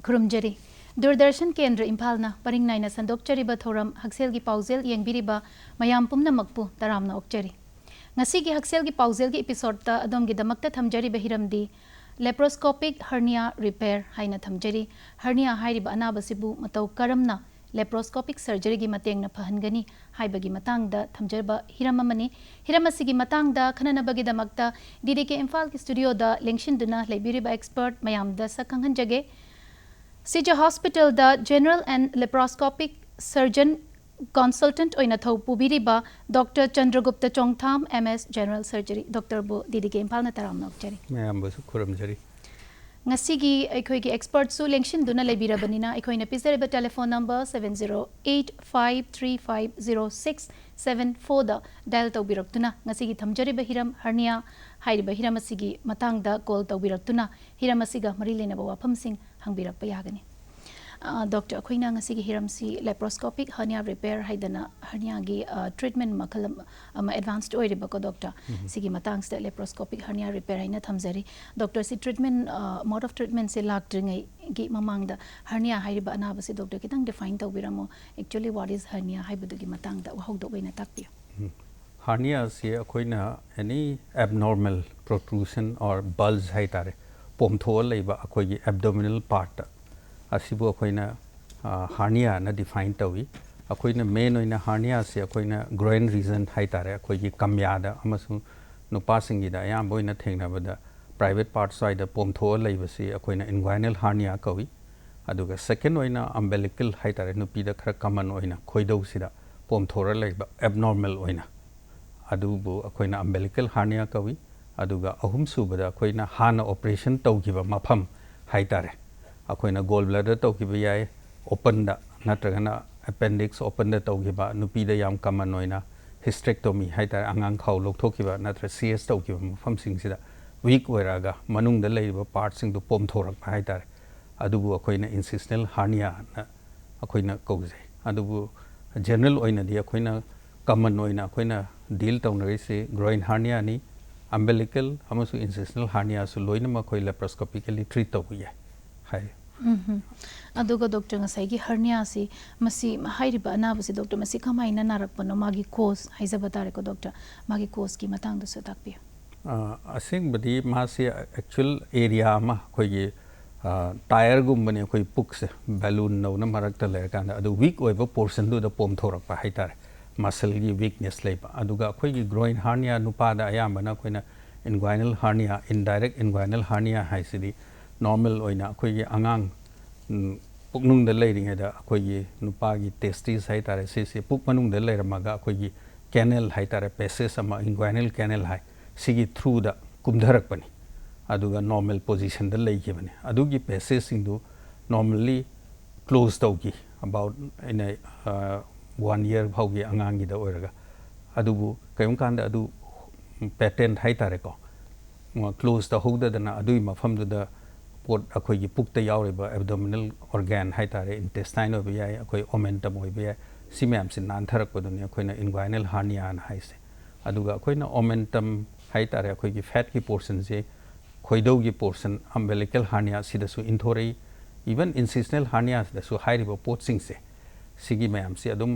खुरुमजरी दूरदर्शन केंद्र इम्फालना परिंग नाइना संदोकचरीबा थौरम हक्सेलगी पाउजेल येंगबिरिबा मयाम पुमनमकपु तरामना ओकचरी ngasiगी हक्सेलगी पाउजेलगी एपिसोडता अदोमगी दमकता थमजरीबा हिरमदी लेप्रोस्कोपिक हर्निया रिपेयर हाइना थमजरी हर्निया हाइरिबा अनाबसिबु मतौ करमना लेप्रोस्कोपिक सर्जरी की मतेंगना फहनगनी हाइबगी मतंगदा थमजरबा हिरममनी हिरमसिगी मतंगदा खननबगी दमकता डीडीके इम्फाल की स्टूडियो दा लेंगशिनदुना लेबिरिबा expert मयामदा सकंगनजगे Shija Hospital da General and Laparoscopic Surgeon Consultant oina thau pubiriba Dr. Chandragupta Chongtham MS General Surgery Dr. Bu Didi ke Impal na taram nokchari mayam basu khuramjari ngasigi aikhoi gi expert su lengshin duna lebirabanina aikhoi na pisareba telephone number 7085350674 da dial tawbiraktuna ngasigi thamjariba hiram hernia hairiba hiram asigi matangda call tawbiraktuna hiram asiga mari lena ba wafam sing hangbirakpa yagani Doctor akoina ngasigi hiram si laparoscopic hernia repair haidana hernia gi treatment makal ama advanced oiriba ko doctor sigi matang sta laparoscopic hernia repair haina thamjari doctor si treatment mode of treatment se lakdringai gi mamang da hernia hairiba anaba si doctor kitang define tawbiramo actually what is hernia haibudu gi matang da hawdo waina takpi hernia se akoina any abnormal protrusion or bulge haitare pomtho leiba akoi gi abdominal part asibu akoina hernia na define tawi akoina main oina hernia se akoina groin region haitare akoi gi kamya da amasu nupa singi da ya boina thengna bada private part side da pomtho leiba se akoina inguinal hernia kawi aduga second oina umbilical haitare nupi da khara common oina khoidau sida pomthora leiba abnormal oina adubu akoina umbilical hernia kawi aduga ahum subada akoina hana operation tawgiba mafam haitare akoina gallbladder tawgiba yai open da natragana appendix open da tawgiba nupi da yam common oina hysterectomy haitare angang khau lokthokiba natra CS tawgiba mafam sing sida weak oiraga manung da leiba part sing du pomthorak haitare adubu akoina incisional hernia na akoina kawje adubu general oina di akoina common oina akoina deal tawnari se groin hernia ni umbilical amasu incisional hernia su loina ma khoi laparoscopically treat tawuya hai aduga doctor ngasai gi hernia si masi hairiba anaba si doctor masi kamaina narakpano magi cause haizaba tare ko doctor magi cause ki matang du su takpi asing badi ma si actual area ma khoi gi tire gum bane khoi puk se balloon no na marak ta le kan adu weak oiba portion du da pom thorak pa haitare muscle gi weakness leiba aduga khoi gi groin hernia nupa da ayamana khoina inguinal hernia indirect inguinal hernia haisidi normal oina khoi gi angang puknung da leiring da khoi gi nupa gi testes haitare se puk manung da leiramaga khoi gi canal haitare passage ama inguinal canal hai sigi through da kumdharak pani aduga normal position da leigi bani adugi passage sing du normally closed tawgi about in a 1 year bhaugi angangi da oiraga adubu kayum kanda adu patent haitare ko close da hogda dana adui mafam da pot akoi gi pukta yauriba abdominal organ haitare intestine obi yai akoi omentum obi yai simam sin nan tharak ko duni akoina inguinal hernia na haise aduga akoina omentum haitare akoi gi fat ki portion je khoidau gi portion umbilical hernia sida su inthorei even incisional hernia da su hairiba pot sing se sigi mayam si adum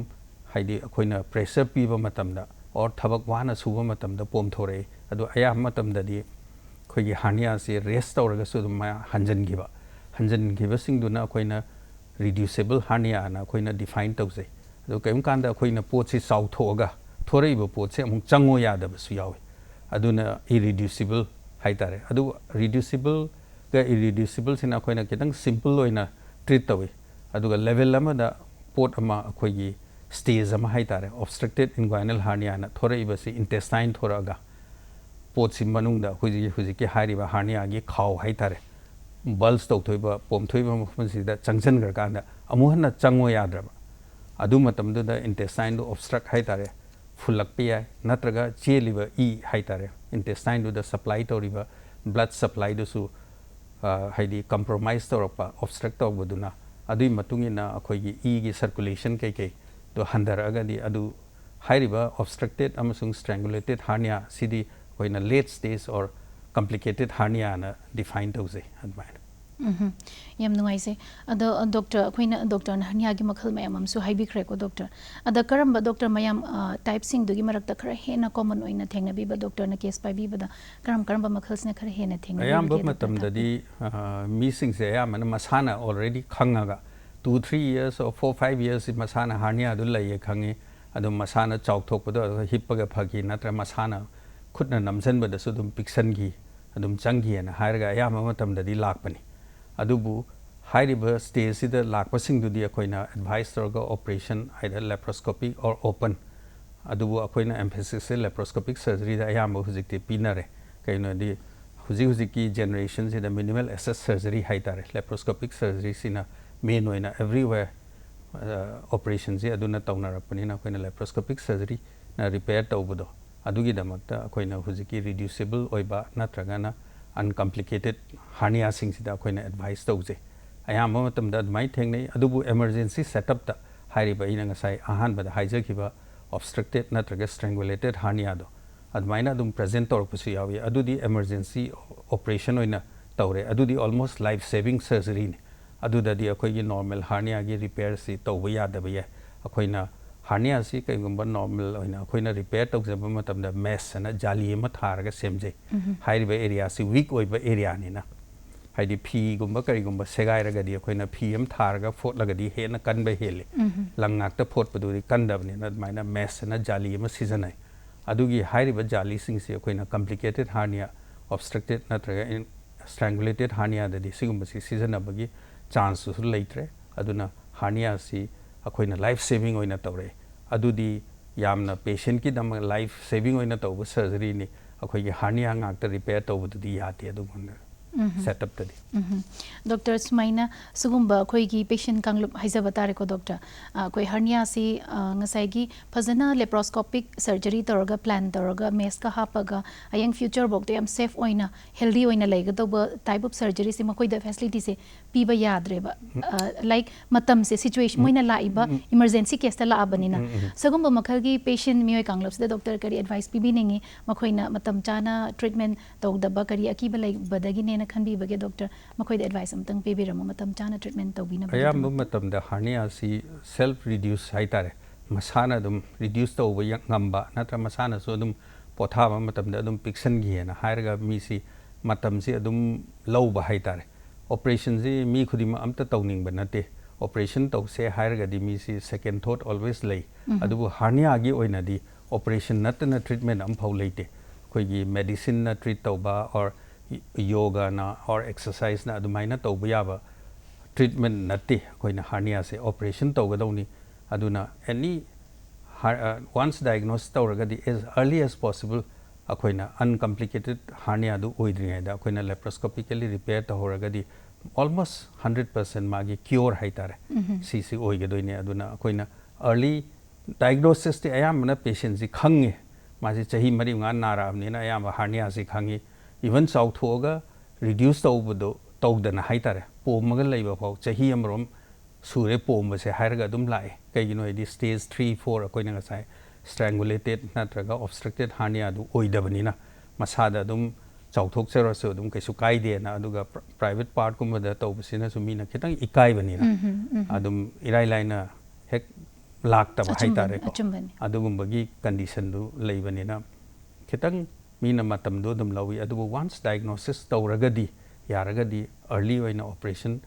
haidi akoina pressure piba matamda or thabak wana suba matamda pomthore adu aya matamda di khoigi hernia si rest tawraga su dum hanjan giba sing duna akoina reducible hernia na akoina define tawse adu kayum kanda akoina pot si sau thoga thorei ba pot se amuk chango yada ba su yawi aduna irreducible haitare adu reducible ga irreducible sina akoina kitang simple oina treat tawi aduga level lama da पोट अमा अखोगी stage अमा हाइतारे obstructed inguinal hernia ना थोड़ा इबसे intestine थोड़ा गा pot SIM मनुंगदा हुजी के हारिबा hernia गी खाओ हाइतारे bulbs तौथोइबा पोमथोइबा मफमसिदा चंगसन गरकांदा अमुहना चंगो याद्रबा अदु मतमदुदा intestine दो obstruct हाइतारे फुलक्पे याय नत्रगा चेलिबा ई हाइतारे intestine दो supply तौरिबा blood supply दुसु हाइदी compromise तौरपा obstruct तौबदुना अदुई मतुंगिना अखोगी ई गी circulation कई तो हंदरगदी अदु हाइरिबा obstructed अमसुंग strangulated hernia Sidi Koyna late stage or complicated hernia ना define तौजे अदमाइन यम नुआइसे अद डॉक्टर अखोइना डॉक्टर हनिया गी मखल मयम हमसु हाइबिख्रे को डॉक्टर अद करम डॉक्टर मयम टाइप सिंग दुगी मरक्ता खरा हेना कॉमन ओइना थेंगनबीबा डॉक्टर न केस पाइबीबदा करम मखलसने खरा हेना थेंगनबी अयाम मतमददी मीसिंग से अयामन मसाना ऑलरेडी खंगागा 2-3 years or 4-5 years मसाना hernia दु लइए खंगे अदु मसाना चौथोकपदो हिप्पगा फगी नत्र मसाना खुदना नमजनबदसु दुम पिक्सनगी अदुम चंगीना हायरगा अयाम मतमददी लाकपनी अदुबु हाइरिबा स्टेज सिदा लाकपसिंगदुदी अखोइना एडवाइस तौरगा operation either laparoscopic or open अदुबु अखोइना एम्फेसिस से लेप्रोस्कोपिक सर्जरी दा अयाम हुजिकते पिनरे कइनोदी हुजिक की जनरेशन सिदा मिनिमल एसेस सर्जरी हाइतारे लेप्रोस्कोपिक सर्जरी सिना मेन होइना एवरीवेयर ऑपरेशन से अदुना तौनारपनिना अखोइना लेप्रोस्कोपिक सर्जरी ना रिपेयर तौबदो अदुगी दमकता अखोइना हुजिकी रिड्यूसिबल ओइबा नत्रगाना uncomplicated hernia सिंग सिदा अखोइना एडवाइस तौजे अयाम मतमदा अदमाइ थेंगनै अदुबु emergency setup ता हाइरिबा इना ngасai अहानबदा हाइजखिबा obstructed नत्रगा strangulated hernia दो अदमाइना दुम प्रेजेंट तौरपसु यावी अदुदी emergency operation ओइना तौरे अदुदी almost life saving surgery ने अदुददी अखोइगी normal hernia गी repair सि तौबा यादबा या अखोइना hernia सि कइगुम्बा normal ओइना अखोइना repair तौजबा मतमदा mesh ना जाली अमा थारगा सेमजे हाइरिबा एरिया सि weak ओइबा एरिया निना हाइदी फी गुम्बा करिगुम्बा सेगाइरगदी अखोइना फी अम थारगा फोटलगदी हेना कनबा हेले लंगाक्ता फोटपदुदी कनदबनिना अदमाइना mesh ना जाली अमा सिजनाय अदुगी हाइरिबा जाली सिंग सि अखोइना complicated hernia obstructed नत्रगा strangulated hernia ददी सिगुम्बा सि सिजनबगी चांस सु लेट्रे अदुना hernia सि अखोइना लाइफ सेविंग ओइना तौरे अदुदी यामना पेशेंट की दम लाइफ सेविंग ओइना तौब सर्जरी नि अखोइगी hernia ngakta repair तौबदुदी याते अदुगुन सेटअप तदी डॉक्टर सुमाइना सुगुम्बा अखोइगी पेशेंट कांगलुप हाइजबा तारे को डॉक्टर कोई hernia सि ngसाइगी फजना लेप्रोस्कोपिक सर्जरी तौरगा प्लान तौरगा मेस का हापगा अयंग फ्यूचर बोक्ते यम सेफ ओइना हेल्दी ओइना लेगदोबा टाइप ऑफ सर्जरी से मकोइदा फैसिलिटी से पीबा याद्रेबा लाइक मतम से situation Moina Laiba emergency case ता लाबनिना सगुम्बा मखलगी पेशेंट मियोय कांगलुप से डॉक्टर करी एडवाइस पीबीनेंगे मखोइना मतम चाना ट्रीटमेंट तौदबा करी अकीबा लाइबदगी ने खनबी बगे डॉक्टर मखोइद एडवाइस अमतंग पेबिरम मतम चाना ट्रीटमेंट तौबिना अयाम मतमदा hernia सि सेल्फ रिड्यूस हाइतारे मसाना दुम रिड्यूस तौबा यंगंबा नत्र मसाना सो दुम पोथाबा मतमदा दुम पिक्सनगिना हायरगा मीसी मतम से दुम लौबा हाइतारे ऑपरेशन से मी खुदिमा अमता तौनिंगबा नते ऑपरेशन तौसे हायरगदी मीसी सेकंड थॉट ऑलवेज लई अदुबु hernia गी ओइनादी ऑपरेशन नतना ट्रीटमेंट अम फाउ लेते कोइगी मेडिसिन ना ट्रीट तौबा और योगा ना और एक्सरसाइज ना अदुमाइना तौबा याबा ट्रीटमेंट नते कोइना hernia से ऑपरेशन तौगदौनी अदुना एनी once diagnosed तौरगदी as early as possible अखोइना uncomplicated hernia दु ओइद्रिङाइदा अखोइना laparoscopically repair तौरगदी almost 100% मागी क्योर हाइतारे सीसी ओइगदोइने अदुना अखोइना early diagnosis ते अयामना पेशेंट सि खंगे मासे चही मरि nga नाराबनिना अयाम hernia सि खंगे इवन साउथोगा रिड्यूस तौबदो तौदना हाइतारे पोमगा लैबा फाउ चही अमरोम सूरे पोमबसे हायरगा दुम लाए कइगिनो इदि stage 3-4 अकोइना ngасai strangulated नत्रगा obstructed hernia दु ओइदबनिना मसादा दुम चौथोक चरसो दुम कैसु काइदेना अदुगा प्राइवेट पार्ट कुमदा तौबसिना सुमिना खितंग इकाइबनिना अदुम इराइलाइना हेक लाक्तबा हाइतारे को अदुगुम्बगी कंडीशन दु लैबनिना खितंग मीना मतम दो दुम लवी अदुबु once diagnosis तौरगदी यारगदी early ओइना ऑपरेशन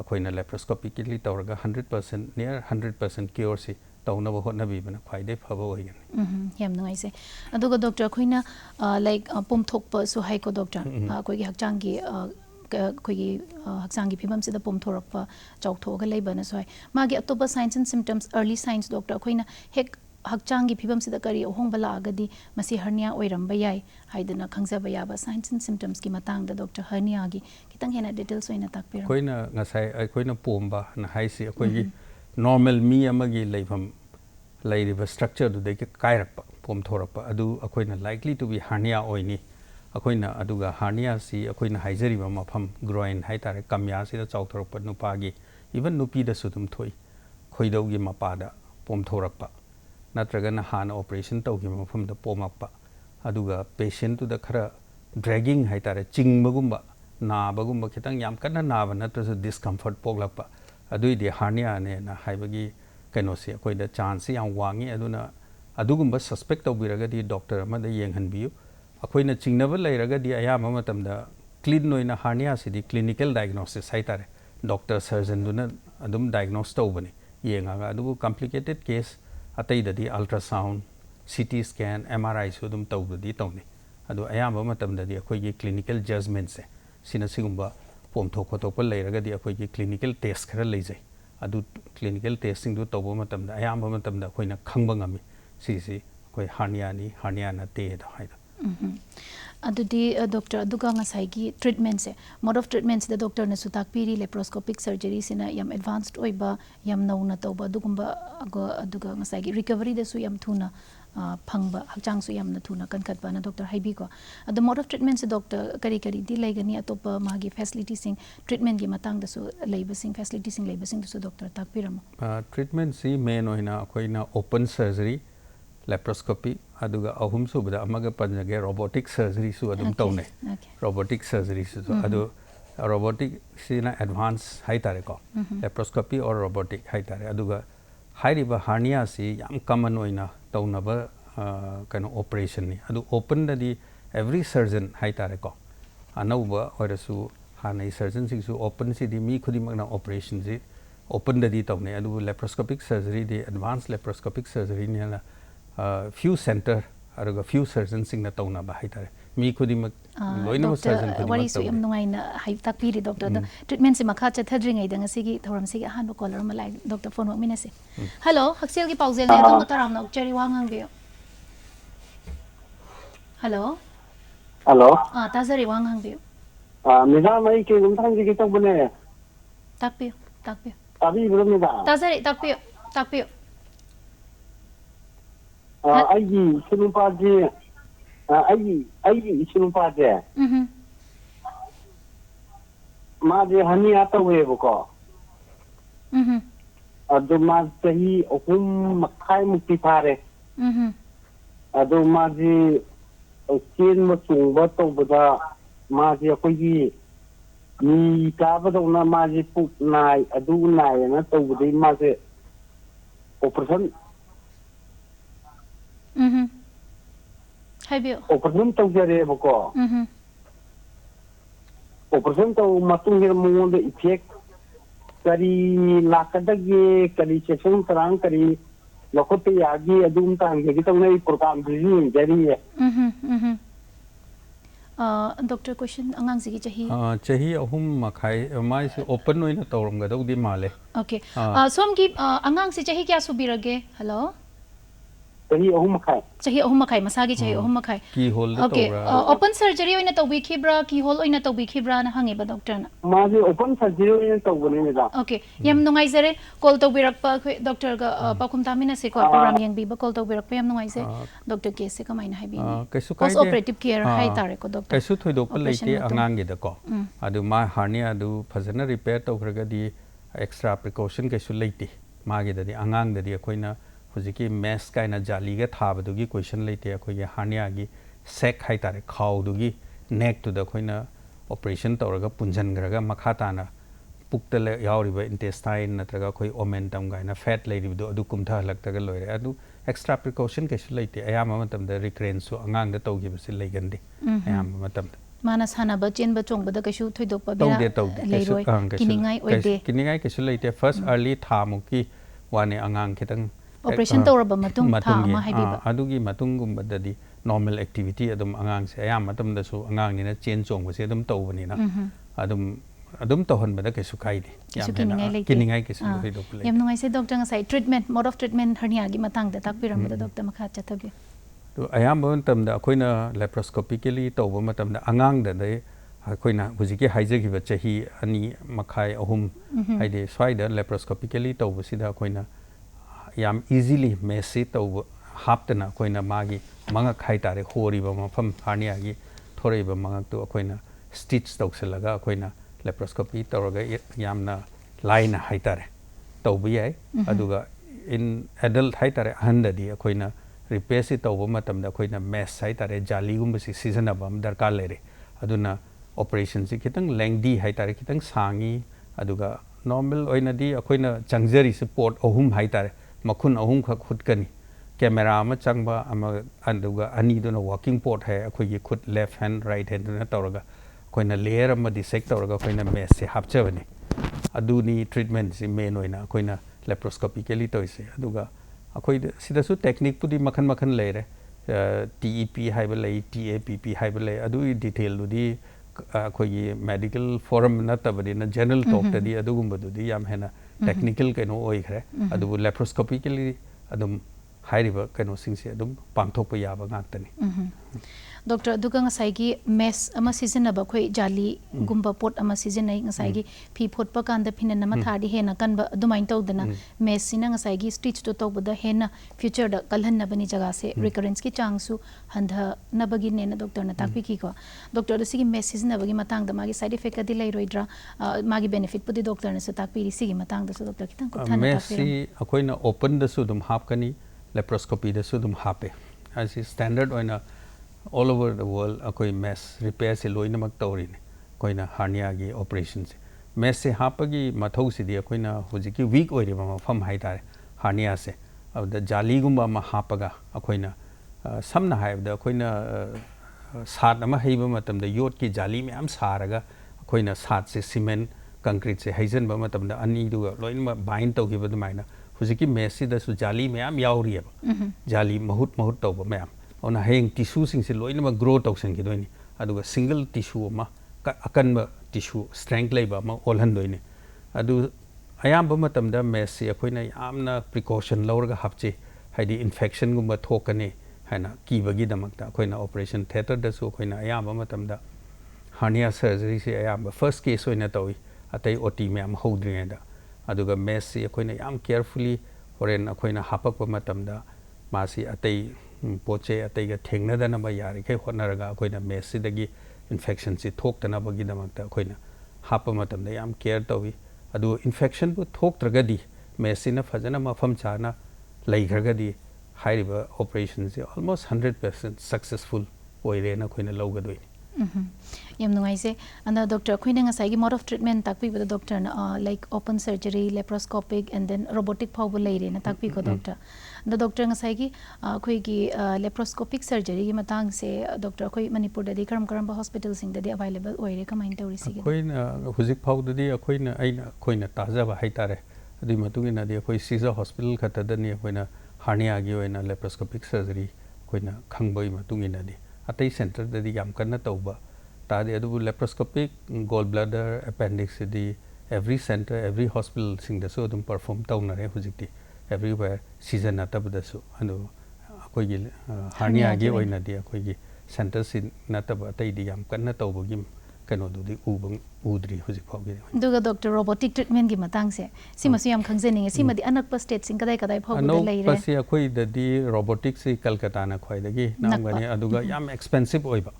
अखोइना लेप्रोस्कोपिकली तौरगा 100% नियर 100% क्योर से तौनब होटनबीबना ख्वाइदे फबो होइगन यम नुइसे अदुगा डॉक्टर अखोइना लाइक पुमथोकप सु हाइको डॉक्टर अखोइगी हक्चांगी कोई हक्सांगी फिबम से पोम थोरप चौथोग लेबन सोय मागी अतोप signs and symptoms early signs doctor अखोइना हेक हक्चांगी फिबम से करी अहोंग लागदी मसी हर्निया ओइरम बयाई हाइदना खंगजब याबा साइंस एंड सिम्टम्स की मतंग डॉक्टर हर्निया गी कितंग हेना डिटेल्स ओइना ताकपिर कोइना ngasai koina pomba na haisi koi normal mi amagi leifam leiriba structure du de kairakpa pom thorakpa adu akoina likely to be hernia oini akoina aduga hernia si akoina haijariba mafam groin haitare kamya si da chawthorakpa nupagi even nupi da sudum thoi khoidaugi mapada pom thorakpa natraga na hana operation tawgi mafam da pomakpa aduga patient tu da khara dragging haitare chingmagumba नाबगुम्ब खितंग याम कन्ना नाब नत्रसु discomfort पोगलप्पा अदुइदि hernia ने ना हाइबगी कैनोसी अखोइ the chance याम वांगी अदुना अदुगुम्ब suspect तौबिरगदि doctor अमद येंगहनबियु अखोइना चिंगनब लैरगदि अयाम मतमद क्लीन ओइना हार्निया सिदि क्लिनिकल डायग्नोसिस हाइतारे डॉक्टर सर्जन दुना अदुम डायग्नोस तौबनी येंगागा अदुबु कॉम्प्लिकेटेड केस अतैददि अल्ट्रासाउंड सीटी स्कैन एमआरआई सु अदुम तौबदि तौनी अदु अयाम मतमददि अखोइगी क्लिनिकल जजमेंट से सिना सिगुम्बा पोम थोको थोको लेरगदि अखोइगी क्लिनिकल टेस्ट खरा लेजै अदु क्लिनिकल टेस्टिंग दु तौबो मतमदा अयाम मतमदा अखोइना खंगबा ngami सिसि अखोइ हार्निया नते द हाइदा अदुदी डॉक्टर अदुगा ngasai ट्रीटमेंट से मोड ऑफ ट्रीटमेंट से डॉक्टर ने सुताकपीरी लेप्रोस्कोपिक सर्जरी सिना यम एडवांस्ड ओइबा यम नौना तौबा दुगुम्बा अदुगा ngasai रिकवरी दसु यम थुना फंगबा हक्चांग सु यम थुना कनखतबा ना डॉक्टर हाइबी को अद मोड ऑफ ट्रीटमेंट से डॉक्टर करी करी दी लेगनी अतोप मागी फैसिलिटी सिंग ट्रीटमेंट की मतंग दसु लेबसिंग फैसिलिटी सिंग लेबसिंग दसु डॉक्टर ताकपीरम ट्रीटमेंट सी मेन ओइना अखोइना open surgery laparoscopy aduga ahum subada amaga panjage robotic surgery su adum tawne robotic surgery su adu robotic sina advance haitare ko laparoscopy or robotic haitare aduga hairiba hernia si yam common oina tawnaba kano operation ni adu open da di every surgeon haitare ko anauba orasu hanai surgeon sing su open si di mi khudimak na operation si open da di tawne adu laparoscopic surgery di advanced laparoscopic surgery ni na few center aruga few surgeons sing na tawna ba haitare mi khudimak loina surgeon khudimak wari su yam nuaina hai takpiri doctor da treatment se makha chathadring ai dang sigi thoram sigi han ba caller ma lai doctor phone wa minase hello haksel gi paujel ne dong taram nok cheri wangang bi hello tazari wangang bi meda mai ke gumthang gi tang bune takpi abi bro meda tazari takpi ai sunumpa ji ai sunumpa je ma je hania ta we bu ko adu ma tahi okum makai mukti thare adu ma ji chen ma chung ba to ba ma je ko gi ni ka ba do na ma ji puk nai adu nai na to bu ma je operation haibio operation tau jare bako operation tau matung hir mo de effect kari lakadage kari session tarang kari lokote yagi adum tang ge tau nei program ji jari doctor question angang sigi chahi ahum makhai mai se open oina tawram ga dawdi male okay som ki angang se chahi kya subirage hello chahi ahum makai masagi chahi ahum makai ki hole okay open surgery oina tawbi khibra ki hole oina tawbi khibra na hangi ba doctor na ma je open surgery oina tawbani ne da okay yam nungai zare call tawbirak pa doctor ga pakhum tamina se ko program yang bi ba call tawbirak pa yam nungai se doctor case se kamai na hai bi kaisu post operative care hai tare ko doctor kaisu thoidok pa leite angang gi da ko adu ma hernia adu phajana repair tawgraga di extra precaution kaisu leite ma gi da di angang da di akoina hujiki mesh kaina jali ga thabadugi question leite akoigi hernia gi sec haitare khawdugi neck to da koina operation tawraga punjangraga makhatana puktale yauriba intestine natraga koi omentum gaina fat leiribidu adu kumtha halaktaga loire adu extra precaution kesu leite ayama matam da recurrence su angang da tawgibasi leigandi ayama matam mana sana ba chen ba chong ba da kaishu thoidok pa bera leiroi kiningai oide kiningai kesu leite first early thamuki wane angang khitang operation tawraba matung tha ma haibiba adugi matungum badadi normal activity adum angang se ayam matam da su angang ni na chen chong ba se adum tawbani na adum tohon bada kesu kai di kiningai kesu doi do play yam nungai se doctor ngai treatment mode of treatment hernia gi matang da tak piram da doctor makha chathabi to ayam bon tam da koina laparoscopically to ba matam da angang da dai koina huji ke haije gi ba chahi ani makhai ahum haide swai da laparoscopically to ba sida koina yam easily messy to haptana koina magi manga khai tare hori ba mafam hernia gi thore ba manga to koina stitch tawselaga koina laparoscopy tawraga yamna line haitare tawbi yai aduga in adult haitare handadi koina repair si tawba matamda koina mesh haitare jali gumba si season abam darkar lere aduna operation si kitang lengthy haitare kitang sangi aduga normal oina di koina changjari support ohum haitare makhun ohum kha khutkani camera ma changba ama aduga ani duna walking port hai akoi khut left hand right hand na tawraga koina layer ama dissect tawraga koina mesh se hapchabani aduni treatment si main oina koina laparoscopically toise aduga akoi sidasu technique pudi makhan makhan leire TEP haiba lei TAPP haiba lei adu detail dudi akoi medical forum na tabadi na general talk tadi adugumba dudi yam hena technical kaino oi khare adu laparoscopically adum hairiba kaino singse adum pangthokpa yaba ngaktani doctor aduga ngasai gi mesh ama season aba khoi jali gumba pot ama season ai ngasai gi phi photpa kanda phina nama thadi hena kanba adumain tawdana mesh sina ngasai gi stitch to tawbada hena future da kalhan na bani jaga se recurrence ki chang su handha na bagi ne na doctor na takpi ki ko doctor da sigi mesh season aba gi matang da magi side effect adi lai roidra magi benefit pudi doctor na su takpi ri sigi matang da su doctor kitang ko thana mesh si akoina open da su dum hapkani laparoscopy da su dum hape as standard oina all over the world akoi mesh repair se loina mak tawri ne koina hernia gi operation se mesh se hapagi mathau si di koina hujiki weak oi ri ma fam hai tare hernia se of the jali gumba ma hapaga akoina samna hai da koina sat ama heiba matam da yot ki jali me am saraga koina sat se cement concrete se haizen ba matam da ani du loina ma bind tau gi ba maina hujiki mesh si da su jali me am yauri ba jali mahut tau ba me am ona heng tissue sing se loina ma grow tawsen ki doini aduga single tissue ma akanba tissue strength leiba ma olhan doini adu ayamba matamda mesh se akoina yamna precaution lawraga hapche haidi infection gumba thokane haina kibagi damakta akoina operation theater da su akoina ayamba matamda hernia surgery se ayamba first case oina tawi atai OT me am hodri da aduga mesh se akoina yam carefully horen akoina hapakpa matamda masi atai poche ataiga thengnadana ba yari kai honaraga akoina mesh sidagi infection si thoktana bagi damakta akoina hapa matamda yam care tawi adu infection bu thoktragadi mesh sina fajana mafam chana leigragadi hairiba operation si almost 100% successful oirena koina lawgadoi yam nungai se and doctor khoina ngasai gi mode of treatment takpi ba doctor na like open surgery laparoscopic and then robotic phawbu leire na takpi ko doctor the doctor ngasai gi khoi gi laparoscopic surgery gi matang se doctor khoi manipur da di karam ba hospital sing da di available oire kamain tawri sig khoina hujik phawdu di khoina aina khoina taja ba haitare adi matungina di khoi Shija hospital khata da ni khoina hernia gi oina laparoscopic surgery khoina khangboi matungina di atai center da di yam kana tawba ta de adu laparoscopic gallbladder appendix di every center every hospital sing da so dum perform tawnare hujikti everywhere season atab da su anu akoi gi hernia gi oina di akoi gi center sin natab atai di yam kana tawba gi kano du di ubang udri hujik phau gi duga doctor robotic treatment gi matang se simasu yam khangjening sima di anak pa state sing kadai phau da leire pasi akoi da di robotic si Kolkata na khoi da gi namgani aduga yam expensive oiba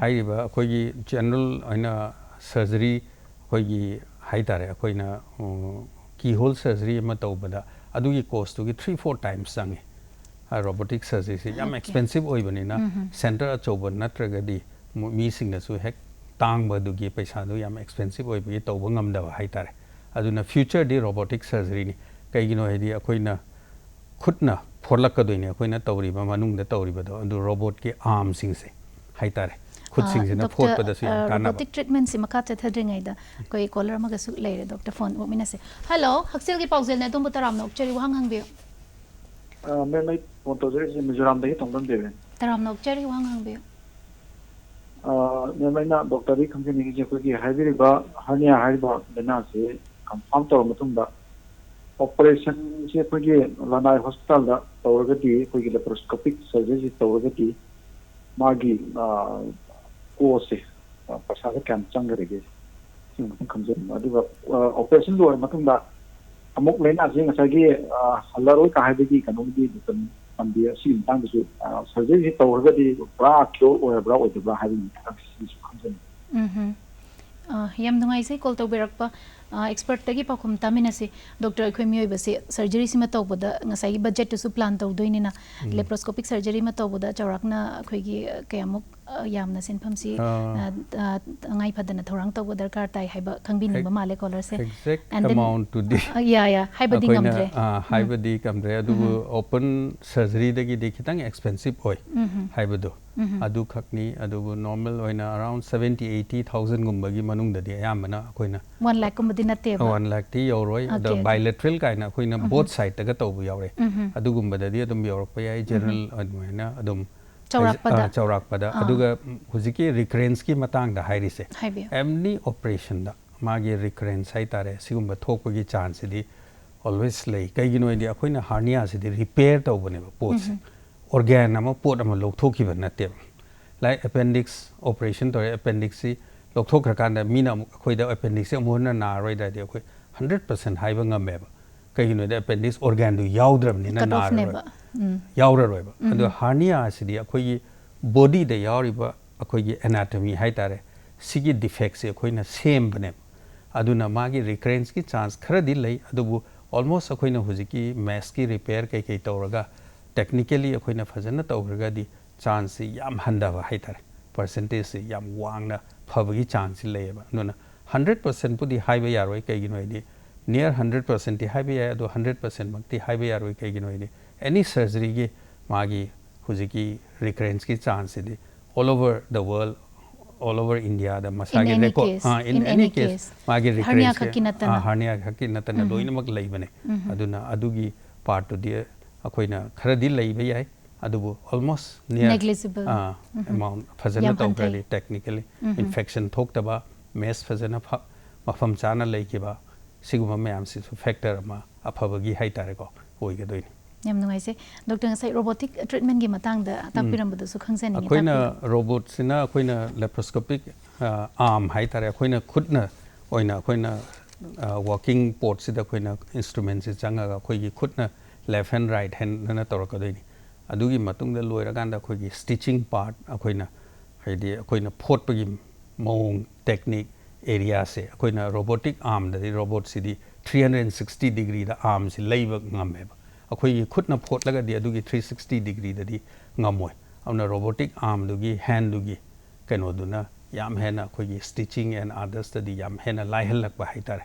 haiba akoi gi general oina surgery akoi gi haitare akoi na keyhole surgery ma tawbada adugi cost to 3-4 times sangi robotic surgery si yam expensive oibani na center achoba natraga di mi sing na su hek tang ba dugi paisa du yam expensive oibi tawba ngamda haitare aduna future di robotic surgery ni kaigino hedi akoina khutna forlakadoini akoina tawriba manung da tawriba do andu robot ki arm sing se haitare khut sing se na phot pada su kana robotic treatment si makha chathadringai da koi caller ma ga su leire doctor phone wo mina se hello haksel gi paujel ne tum taram nok cheri wang hang be मैं phone to jere Mizoram da hi tongdam debe taram nok cheri wang hang be नेमैना doctor री खंजनी जे कोई हाइबिरिबा hernia हाइबा लेना से confirm तौर मतुंदा operation से कोई लानाई हॉस्पिटल दा तौरगदी कोई लेप्रोस्कोपिक सर्जरी तौरगदी मागी कोर्स से पसार कैम चंगरेगे सिंग खंजन अदुगा ऑपरेशन लोर मतुंदा अमुक लेना से ngसागी हल्लारोय का हाइबिगी कनोदी दुतन अंबिया सिम तांगसु सर्जरी तौरगदी ब्रा क्यो और ब्रा और ब्रा हाइबिगी खंजन यम नुंगाई से कॉल तौबिरकपा एक्सपर्ट तगी पाखुम तामिनसे डॉक्टर अखोय मियोइबसे सर्जरी सिमा तौबदा ngसाई बजेट टसु प्लान तौदोइनिना लेप्रोस्कोपिक सर्जरी मा तौबदा चौराकना अखोयगी कयामुक यामना सिनफमसी ngai phadana thorang tawba darkar tai haiba khangbining ba male caller se exact amount to the yeah haiba dingamdre haiba di kamdre adu open surgery dagi de khitang expensive oi haiba do adu khakni adu normal oina around 70-80,000 gumba gi manung da di ayamana koina 1 lakh gumba di natte ba 1 lakh ti yoroi the bilateral kaina koina both side ta ga tawbu yawre adu gumba da di adum yorok pa yai general aduna adum चौराकपदा अदुगा हुजिकी recurrence की मतंग दा हाइरिसे एमनी operation दा मागे recurrence high तारे सिगुम थोकपगी chance सिदी always लई कईगिनो इदि अखोइना हार्निया सिदी रिपेयर तौबने पोस ऑर्गन अमा पोट अमा लोथोकिबा नते लाइक अपेंडिक्स ऑपरेशन तोरे अपेंडिक्स सि लोथोखरकान मीना अखोइदा अपेंडिक्स अमोना नारोइ दा दि अखोइ 100% हाइबा ngame कईगिनो इदि अपेंडिक्स ऑर्गन दु याउद्रबनिना नारो यावररोइबा अदो हार्निया सिदी अखोई बॉडी दे यावरिबा अखोई एनाटॉमी हाइतारे सिगी डिफेक्ट से अखोइना सेम बने अदुना मागी रिकरेंस की चांस खरदी लई अदुबु ऑलमोस्ट अखोइना हुजिकी मैस की रिपेयर कई कई तौरगा टेक्निकली अखोइना फजन तौरगा दी चांस याम हंदाबा हाइतारे परसेंटेज से याम वांगना फबगी चांस लेबा अदुना 100% पुदी हाइबा यारोय कईगिनो इदि नियर 100% ती हाइबा या अदो 100% मक्ति हाइबा यारोय कईगिनो इदि any surgery ge magi hujiki recurrence ki chance idi all over the world all over India the masagi record in any case magi recurrence hernia khaki natana loinamak leibane aduna adugi part to the akoina kharadi leiba yai adubu almost near negligible amount fazana tawgari technically infection thoktaba mess fazana mafam chana leikiba siguma mayam si factor ma aphabagi haitare ko oigadoini यम नुंगाइसे doctor ngसाई robotic treatment की मतंग दा तापिरमबदु सु खंगजनी अखोइना robot सिना अखोइना laparoscopic arm हाइतारे अखोइना Khudna ओइना अखोइना working port सिदा अखोइना instrument से चंगा अखोइगी Khudna left hand right hand ना तोरकदोइनी अदुगी मतुंग दा लोइरा गांदा अखोइगी स्टिचिंग पार्ट अखोइना हाइदि अखोइना फोटपगी मोंग टेक्निक एरिया से अखोइना रोबोटिक आर्म दा रोबोट सिदी 360 डिग्री दा आर्म से लेबा ngame अखोई खुदना फोटलगा दी अदुगी 360 डिग्री ददी ngамoi अवना रोबोटिक आर्म दुगी हैंड दुगी कनो दुना याम हेना अखोई स्टिचिंग एंड अदर्स ददी याम हेना लाइहलकबा हाइतारे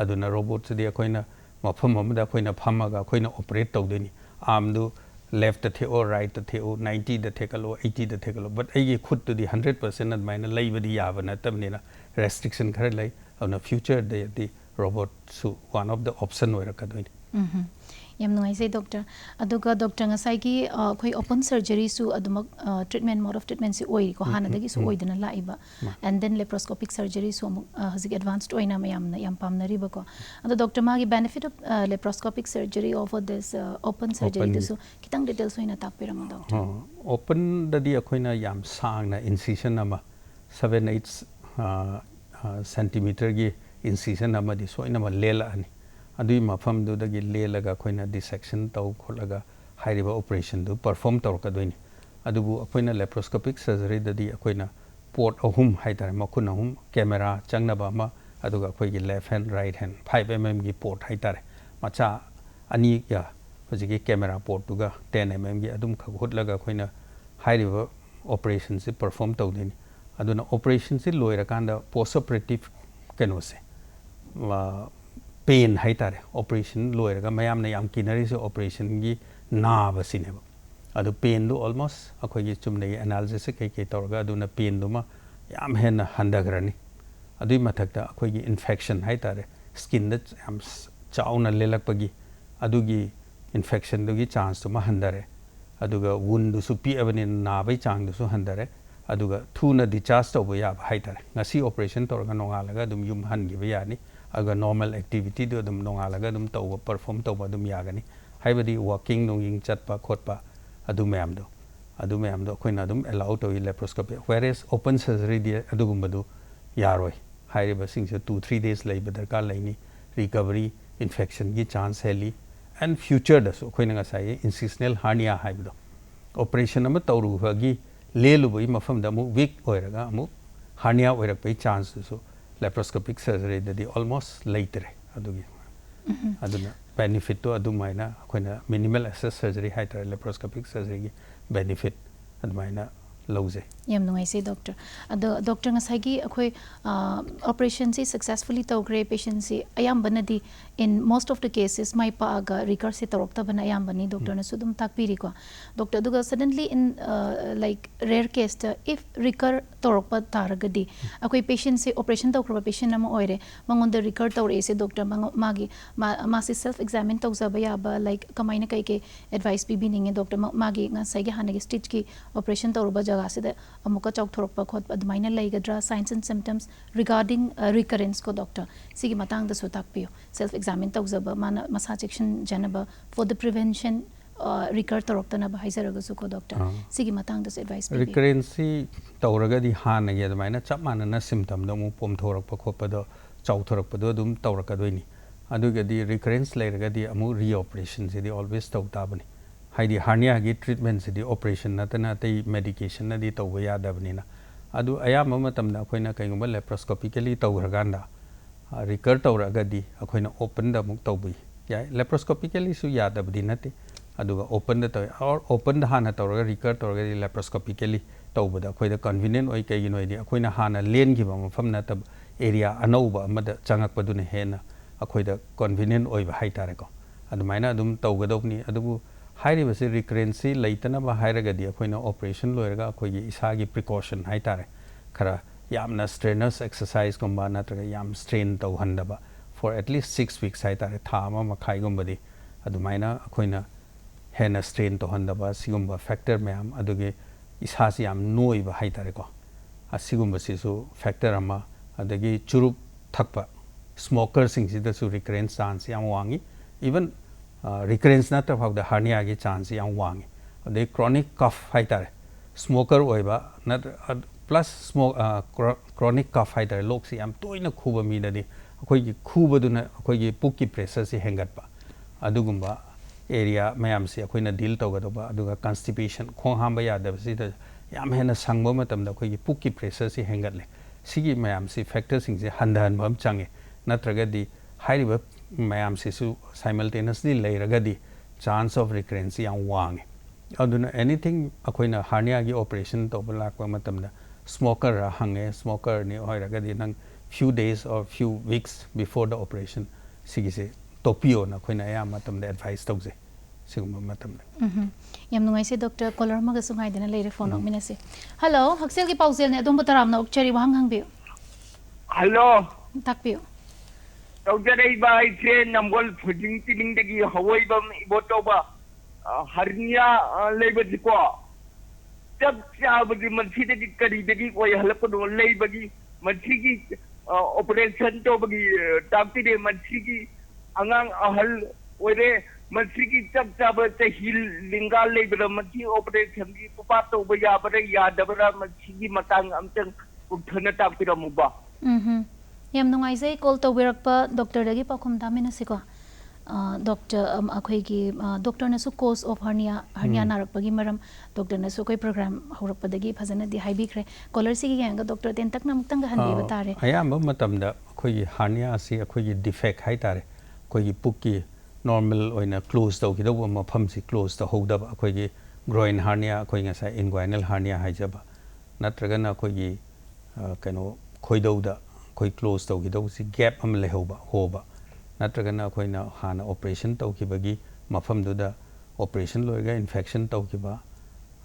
अदुना रोबोट सदी अखोइना मफम अमदा अखोइना फमगा अखोइना ऑपरेट तौदेनी आर्म दु लेफ्ट थे और राइट थे ओ 90 द थेकलो 80 द थेकलो बट एगी खुद दुदी 100% अदमाइना लैबदी याबा नतबनेना रेस्ट्रिक्शन खर लै अवना फ्यूचर दे रोबोट सु वन ऑफ द ऑप्शन ओइरकदोइनी यम नुंगाइसे डॉक्टर अदुगा डॉक्टर ngसाई की खोई ओपन सर्जरी सु अदुमक ट्रीटमेंट मोड ऑफ ट्रीटमेंट से ओइ को हानदगी सु ओइदना लाइबा एंड देन लेप्रोस्कोपिक सर्जरी सु हजिक एडवांस्ड ओइना मयामना याम पामनरिबा को अदो डॉक्टर मागी benefit of laparoscopic surgery over this open surgery सु कितंग डिटेल्स ओइना ताकपिरम डॉक्टर ओपन ददी अखोइना याम सांगना इंसिजन अमा 7-8 सेंटीमीटर की इंसिजन अमा दि सोइना लेला अनि अदुई मफम दुदगी लेलगा अखोइना डिसेक्शन तौ खोलगा हाइरिबा ऑपरेशन दु परफॉर्म तौरकदोइनी अदुबु अखोइना लेप्रोस्कोपिक सर्जरी ददी अखोइना पोर्ट अहुम हाइतारे मखुन अहुम कैमरा चंगनबा अमा अदुगा अखोइगी left hand right hand 5 mm की पोर्ट हाइतारे मचा अनि या हजिगी कैमरा पोर्ट दुगा 10 mm की अदुम खगुटलगा अखोइना हाइरिबा ऑपरेशन से परफॉर्म तौदेनी अदुना ऑपरेशन से लोइरकांदा पोस्ट ऑपरेटिव कैनोसे पेन हाइतारे ऑपरेशन लोइरगा मयामना याम किनरी से ऑपरेशन की नाबसिनेबा अदु पेन दु ऑलमोस्ट अखोइगी चुमने एनालिसिस कई कई तौरगा अदुना पेन दुमा याम हेना हंदगरनी अदुई मथकता अखोइगी इन्फेक्शन हाइतारे स्किन द याम चाउना लेलकपगी अदुगी इन्फेक्शन दुगी चांस तुमा हंदरे अदुगा वुंड दुसु पिअबनि नाबै चांग दुसु हंदरे aduga thuna discharge tawba ya haitare ngasi operation torga nongalaga dum yum hangiba yani aga normal activity do dum nongalaga dum tawba perform tawba dum yagani haibadi walking nonging chatpa khotpa adu mayam do koina dum allow to laparoscopy whereas open surgery di adugumadu yaroi hairiba singse 2-3 days lay darkar laini recovery infection gi chance heli and future da so koina ngasai incisional hernia haibdo operation ama tawru hagi lelu bai mafam da mu weak oiraga mu hernia oirak bai chance so laparoscopic surgery da di almost later adugi aduna benefit to adumaina koina minimal access surgery haitare laparoscopic surgery gi benefit adumaina lause yam nungai se doctor ado doctor ngasai gi akhoi operation si successfully tawgre patient si ayam banadi in most of the cases mai pa aga recur se tarokta bana ayam bani doctor na sudum takpiri ko doctor duga suddenly in like rare case if recur tarokpa taragadi akhoi patient se operation tawkra patient am oire mangon the recur tawre se doctor magi ma se self examine tawzaba ya ba like kamaina kai ke advice bi bininge doctor magi ngasai gi hanagi stitch ki operation tawruba jaga se amuka chawthorokpa khot admaina laigadra signs and symptoms regarding recurrence ko doctor sigi matang da so takpio self examine tawzaba mana masa section janaba for the prevention recur toroktana ba haizaraga su ko doctor sigi matang da advice bi recurrence tawraga di hana ge admaina chap mana na symptom da mu pom thorokpa khotpa do chawthorokpa do dum tawraka doini aduga di recurrence lairaga di amu reoperation se di always tawtabani haidi hernia gi treatment se di operation natana tai medication na di tawba yadabnina adu ayama matamda akoina kaingumba laparoscopically tawraganda recur tawraga di akoina open da muk tawbi ya laparoscopically su yadabdi nate aduga open da taw or open da hana tawraga recur tawraga di laparoscopically tawbada akoida convenient oi kai ginoi di akoina hana len gi ba mafam na tab area anauba amada changak paduna hena akoida convenient oi ba haitare ko adumaina adum tawgadobni adubu हाइरी बसे रिकरेंसी लेतना बा हाइरगदी अखोइना operation लोयरगा अखोइगी इसागी precaution हाइतारे खरा यामना strainers exercise गुम्बा नत्रगा याम strain तौहंदबा for at least 6 weeks हाइतारे थामा मखाई गुम्बदी अदुमाइना अखोइना हेना strain तौहंदबा सिगुम्बा factor ma'am अदुगे इसासी याम नोइबा हाइतारे को असिगुम्बा Sissu factor अमा अदगी चुरुप थकपा smoker सिंगसिदसु recurrence chance याम वांगी even recurrence na ta phawda hernia gi chance yang wangi de chronic cough haitare smoker oiba na plus smoke chronic cough haitare lok si am toina khuba mi da di akoi gi khuba du na akoi gi puk ki pressure si hengat ba adugumba area mayam si akoi na deal to ga do ba aduga constipation khong ham ba ya da si da yam hena sangba matam da akoi gi puk ki pressure si hengat le sigi mayam si factor sing se handan bam change natraga di hairiba mayam sisu simultaneously lairagadi chance of recurrence yang wang aduna anything akoina hernia gi operation to balakwa matamda smoker ra hange smoker ni hoiragadi nang few days or few weeks before the operation sigise topio na koina ya matamda advice tawse sigum matamda yam nungai se doctor caller ma ga sungai dena leire phone ok minase hello haksel gi paujel ne adom bataram na okchari wang hang bi hello takpio Tawjarai ba ise namgol phujing tiling dagi hawai bam ibotoba hernia labor ko tab sabagi mansi dagi kari dagi ko halap do labagi mansi gi operation to bagi tapti de mansi gi angang ahal oire mansi gi tab sab te hil linga labor mansi operation gi pupa to ba ya bara ya dabara mansi gi matang amtang uthana tapti ra muba yam nungai sai call to wirakpa doctor dagi pakhum damina siko doctor akhoi gi doctor na su cause of hernia narakpagi maram doctor na su koi program horakpa dagi phajana di haibi khre caller si gi yang doctor ten tak na muktang ga hanbi batare ayam matam da akhoi gi hernia si akhoi gi defect haitare akhoi gi pukki normal oina close to gi do mafam si close to hoda akhoi gi groin hernia akhoi nga sai inguinal hernia haijaba natraga na akhoi gi kaino khoidouda koi close to gido si gap am le hoba natraga na koi na hana operation to ki bagi mafam du da operation loiga infection to ki ba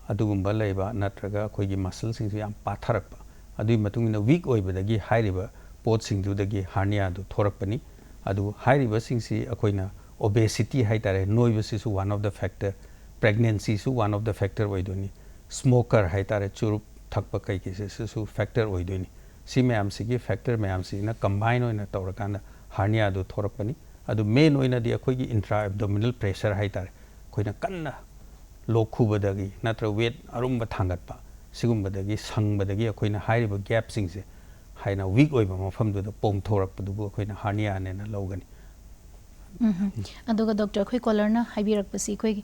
adugumba leiba natraga koi gi muscle sing yam patharak ba adu matung na weak oi ba dagi high riba pot sing du dagi hernia du thorak pani adu high riba sing si akoi na obesity hai tare noi ba si one of the factor pregnancy su one of the factor oi doni smoker hai tare churup थकप कई किसी factor होइदोइनी सी ma'am सी factor ma'am सी combine होइना तौरकान hernia दो थोरकपनी अदु main होइनादी अखोइगी intra abdominal pressure हाइतारे अखोइना कन्ना लोक खुबदगी नत्र wait अरुम्ब थांगतपा सिगुम्बदगी संगबदगी अखोइना हाइरिबा gap सिंगसे हाइना week ओइबा मफमदुदा पोंगथोरकपदुबु अखोइना hernia नेना लौगनी अदुगा doctor अखोइ कॉलरना हाइबिरकपसी अखोइ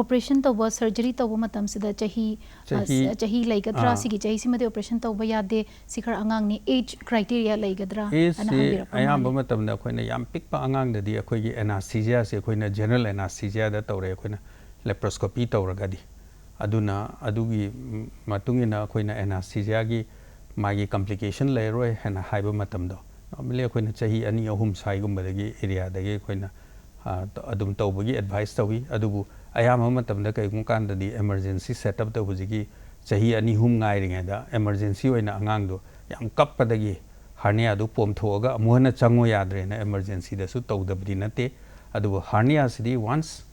operation तौबा surgery तौबा मतमसिदा चही लैगद्रा सिगी चही सिमदे ऑपरेशन तौबा यादे सिखर अंगांगनी एज क्राइटेरिया लैगद्रा अना हाइबिरकपा अयाम्बा मतमदा अखोइना याम पिकपा अंगांगददी अखोइगी एनास्थीसिया से अखोइना जनरल एनास्थीसिया दा तौरे अखोइना लेप्रोस्कोपी तौरगदी अदुना अदुगी मतुंगिना अखोइना एनास्थीसिया की मागी कॉम्प्लिकेशन लेरोय हेना हाइबा मतमदो नॉर्मली अखोइना चाही अनि अहुम साइगुम्बदगी एरियादगी अखोइना अदुम तौबगी एडवाइस तौवी अदुबु अयामा मतमदा कइगुंकांददी इमरजेंसी सेटअप तौबजिगी चाही अनि हुम ngairingeda emergency oina angang yam kappadagi hernia du pomthoga amuhana chango yadre na emergency da su tawdabdi nate adu hernia sidi once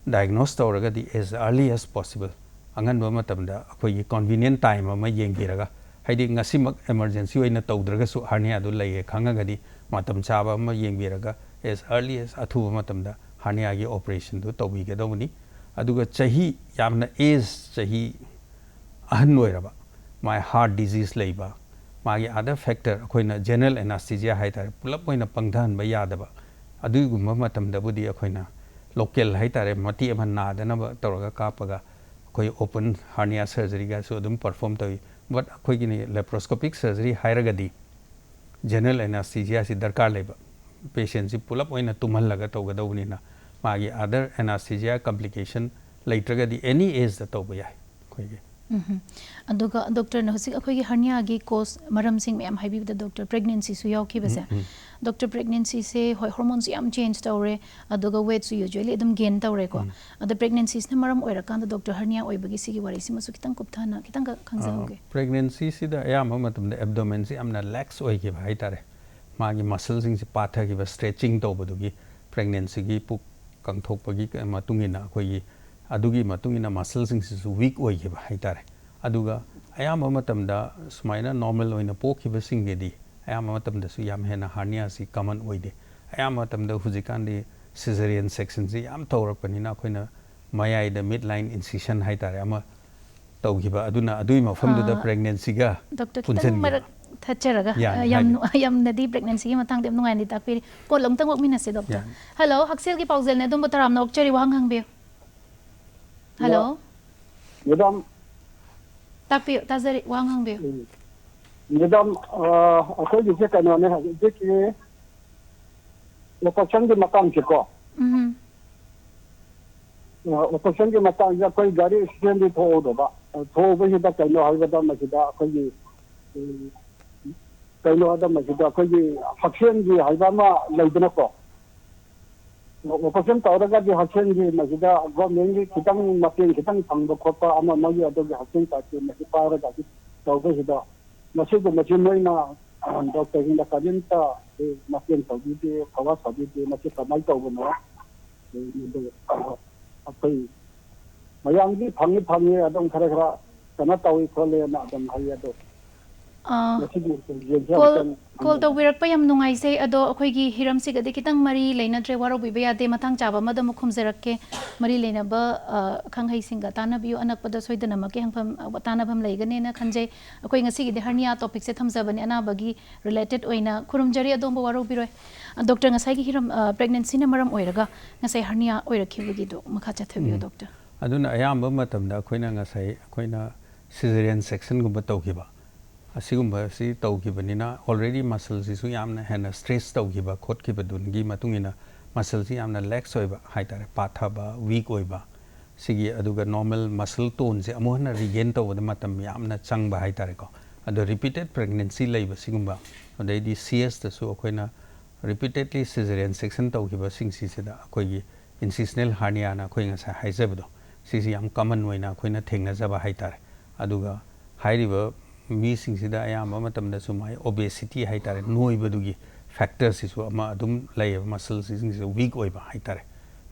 diagnose tawragadi as early as possible angan ba matamda akhoi convenient time ama yengbiraga haidi ngasimak emergency oina tawdraga su hernia du lay khangagadi matam chaba ama yengbiraga as early as athu matamda hernia gi operation du tawbi ge dawni aduga chahi yamna age chahi ahn oiraba my heart disease leiba magi other factor akoina general anesthesia haitare pulap oina pangdhan ba yadaba adugumba matamda budi akoina local haitare mati ama nadana ba tawraga kapaga koi open hernia surgery ga so dum perform tawi but akoi gini laparoscopic surgery hairagadi general anesthesia si darkar leiba patient si pulap oina tumal laga tawgadawni na magi other anesthesia complication leitragadi any age da tawba yai koi ge अदुगा doctor ने हसिक अखोगी hernia गी कोस मरम सिंग ma'am हाइबी द डॉक्टर प्रेगनेंसी सु याव खिबसे डॉक्टर प्रेगनेंसी से हार्मोन्स याम चेंज तौरे अदुगा वेट सु यूजुअली एकदम गेन तौरे को अद प्रेगनेंसीस ने मरम ओइरा कांद डॉक्टर हर्निया ओइबगी सिगी वारी सिमसु खितंग कुपथाना खितंग खंगजाओगे प्रेगनेंसी सिदा याम मतम द एब्डोमेन सि amna lax ओइगे भाई तारे मागी मसल सिंग से पाथा की स्ट्रेचिंग तौबदुगी प्रेगनेंसी की पुक कंथोकपगी मतुंगिना अखोगी अदुगी मतुंगिना मसल सिंग से वीक ओइगे भाई तारे अदुगा अयाम मतमदा सुमाइना नॉर्मल ओइना पोखिबा सिंगेदी अयाम मतमदा सु याम हेना हर्निया सि कॉमन ओइदे अयाम मतमदा हुजिकांदी सिजेरियन सेक्शन सि याम तौरपनिना अखोइना मयाई द मिड लाइन इंसिशन हाइतारे अमा तौगिबा अदुना अदुई मफमदुदा प्रेगनेंसी गा पुंजन थचरगा याम नदी प्रेगनेंसी की मतंग देम नुंगाइनी ताकपि को लंगतंग वकमिनसे डॉक्टर हेलो हक्सेल की पाउजेल ने दुम तराम नोकचरी वहां हंगबे हेलो मैडम ताकपि ताजरी वहां हंगबे मैडम अखोई जिसे कनोने है जे ऑपरेशन के मकान के को ऑपरेशन के मकान जा कोई गाड़ी एक्सीडेंट भी हो दोबा हो बे हिदा कनो हाइबदा मसिदा अखोई कनो हदा मसिदा अखोई हक्सेन की हाइबा लेदना को ऑपरेशन तौरगा की हक्सेन की मसिदा गवर्नमेंट की खितंग मतें खितंग फंग खोपा अमा मई अदोगी हक्सेन ताकि मसि पारा जाकि तौबे हिदा मसिदो मचिन नोइना डॉक्टर हिंदा काजिनता मतें तौबीदे खवा तौबीदे मसि कमाई तौबनो अखोई मयांगी फंगी अदम खरा खरा कना तौई खोले ना अदम हाई अदो कॉल तो विरक पे हम नुंगाई से अदो अखोगी हिरम से गदे कितंग मरी लेनद्रे वारो बिबे यादे मथांग चाबा मदम खुमजरक के मरी लेनब खंगहै सिंगा तानबियो अनकपद सोइदन मके हंगफम तानबम लेगने ना खंजे अखोई ngasi गिदे हर्निया टॉपिक से थमजबने अनाबगी रिलेटेड ओइना खुरुमजरी अदोम वारो बिरोय doctor ngasi gi hiram pregnancy na maram oiraga ngasai hernia oirakhibugi do makha chathbiyo doctor aduna ayamba matamda akoina ngasai akoina cesarean section gumba tawgiba asigumba si tawgibanina already muscle si su yamna hena stress tawgiba khotkiba dungi matungina muscle si yamna lax oiba haitare pathaba weak oiba sigi aduga normal muscle tone se amohna regain tawda matam yamna changba haitare ko adu repeated pregnancy leiba sigumba adai CS da su akoina repeatedly cesarean section tawgiba singsi sida akoigi incisional hernia na akoi ngasa haijabdo sisi yam common oina akoina thengna jaba haitare aduga hairiba mi singsida ayamba matamda sumai obesity haitare noibadugi factors isu ama adum lay muscle singsi weak oiba haitare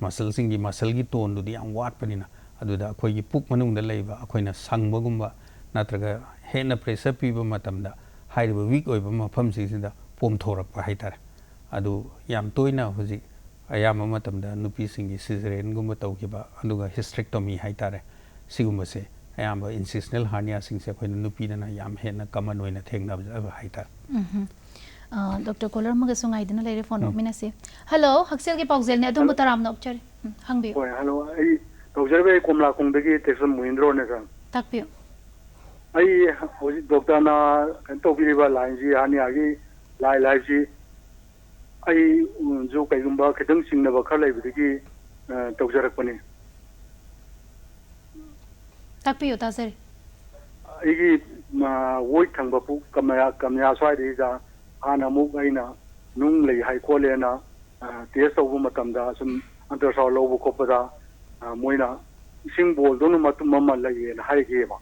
muscle singi muscle gi tone du yam wat panina aduda akoigi puk manung da leiba akoina sangbagumba natraga hena pressure piba matamda hairiba weak oiba mafam sisida pom thorakpa haitare adu yam toina huji ayama matamda nupi singi cesarean gumba tawkiba aduga hysterectomy haitare sigumba se ayamba incisional hernia singse khoina nupi dana yam hena common oina thengnaba haitare Dr. Kolar magasungay din na lere phone okmina se hello HAKSHELGI PAOJEL ne adum bataram na opchari hangbi hello ai Dr. Be komla kongdagi texan muindro ne san takpi ai hoji doctor na to biriba line ji ani agi lai ji ai jo kaigumba khidang singna ba khalai bidagi tawjarak pani takpi yo ta sir ai ma woi thangba pu kamya swai ri ja ana mu aina nung lei hai khole na test over matamda sum antar saw lobu khopada moina sing bol do ma tum ma lai na hai ge ba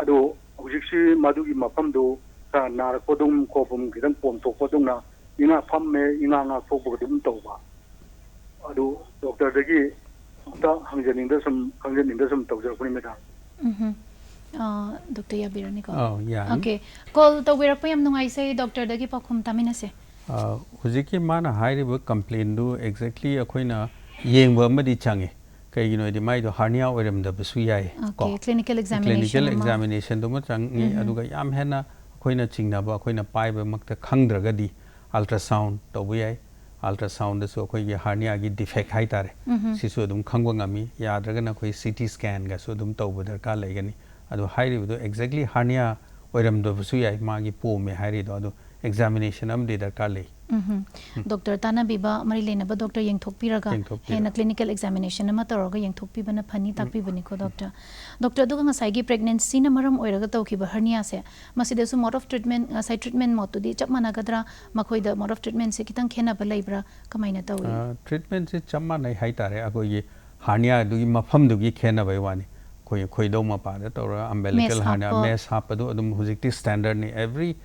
ado hujiksi madugi mafam do sa nar kodum khopum gidan pom to kodum na ina pham me ina nga khobu dum to ba ado doctor dagi ta hangjaning da sum tawjar kuni meta Dr. Yabirani ko. Oh, yeah. Okay. Call to wira po yam nungai say doctor dagi pakhum tamina se. Hujiki mana hairiba complaint do exactly akoina yengba amadi change. Kay di mai do hernia oiram da basu yai. Okay, clinical examination do ma changi aduga yam hena akoina chingna ba akoina pai ba makta khangdraga di ultrasound to bu yai. Ultrasound da so koi hernia gi defect hai tare. Sisu dum khangwa ngami yadraga na koi CT scan ga so dum to bu darka laigani. ado hairi do exactly hernia oiram do basu yai magi po me hairi do ado examination am de darkar lei Doctor Tana Biba Mari Lena ba doctor yeng thok piraga hena clinical examination ama toroga yeng thok pi bana phani tak pi bani ko doctor du nga sai gi pregnancy na maram oiraga tawki ba hernia se maside su mode of treatment sai treatment mode di chapmana gadra makhoi da mode of treatment se kitang khena ba laibra kamaina tawi treatment se chamma nai hai tare ago ye hernia du gi mafam du gi khena bai wani koi do ma pa da tora umbilical hernia mesh hapadu adum hujikti standard ni every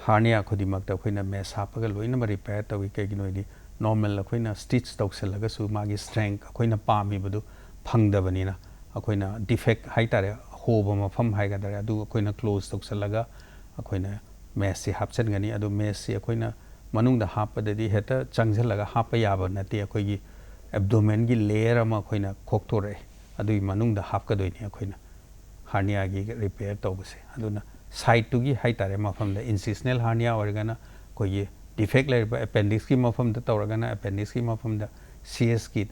hernia khodi makta khoina mesh hapaga loina ma repair tawi kai gi noi di normal khoina stitch tawselaga su magi strength khoina pami badu phangda bani na khoina defect hai tare hoba mafam hai ga dare adu khoina close tawselaga khoina mesh si hapchen gani adu mesh si khoina manung da hapada di heta changjalaga hapa yaba na te khoi gi abdomen gi layer ma khoina khoktore adu manung da hap ka doini khoina hernia gi repair tawbse aduna side to gi hai tare mafam da incisional hernia organa koi defect lai appendix ki mafam da tawragana appendix ki mafam da CS ki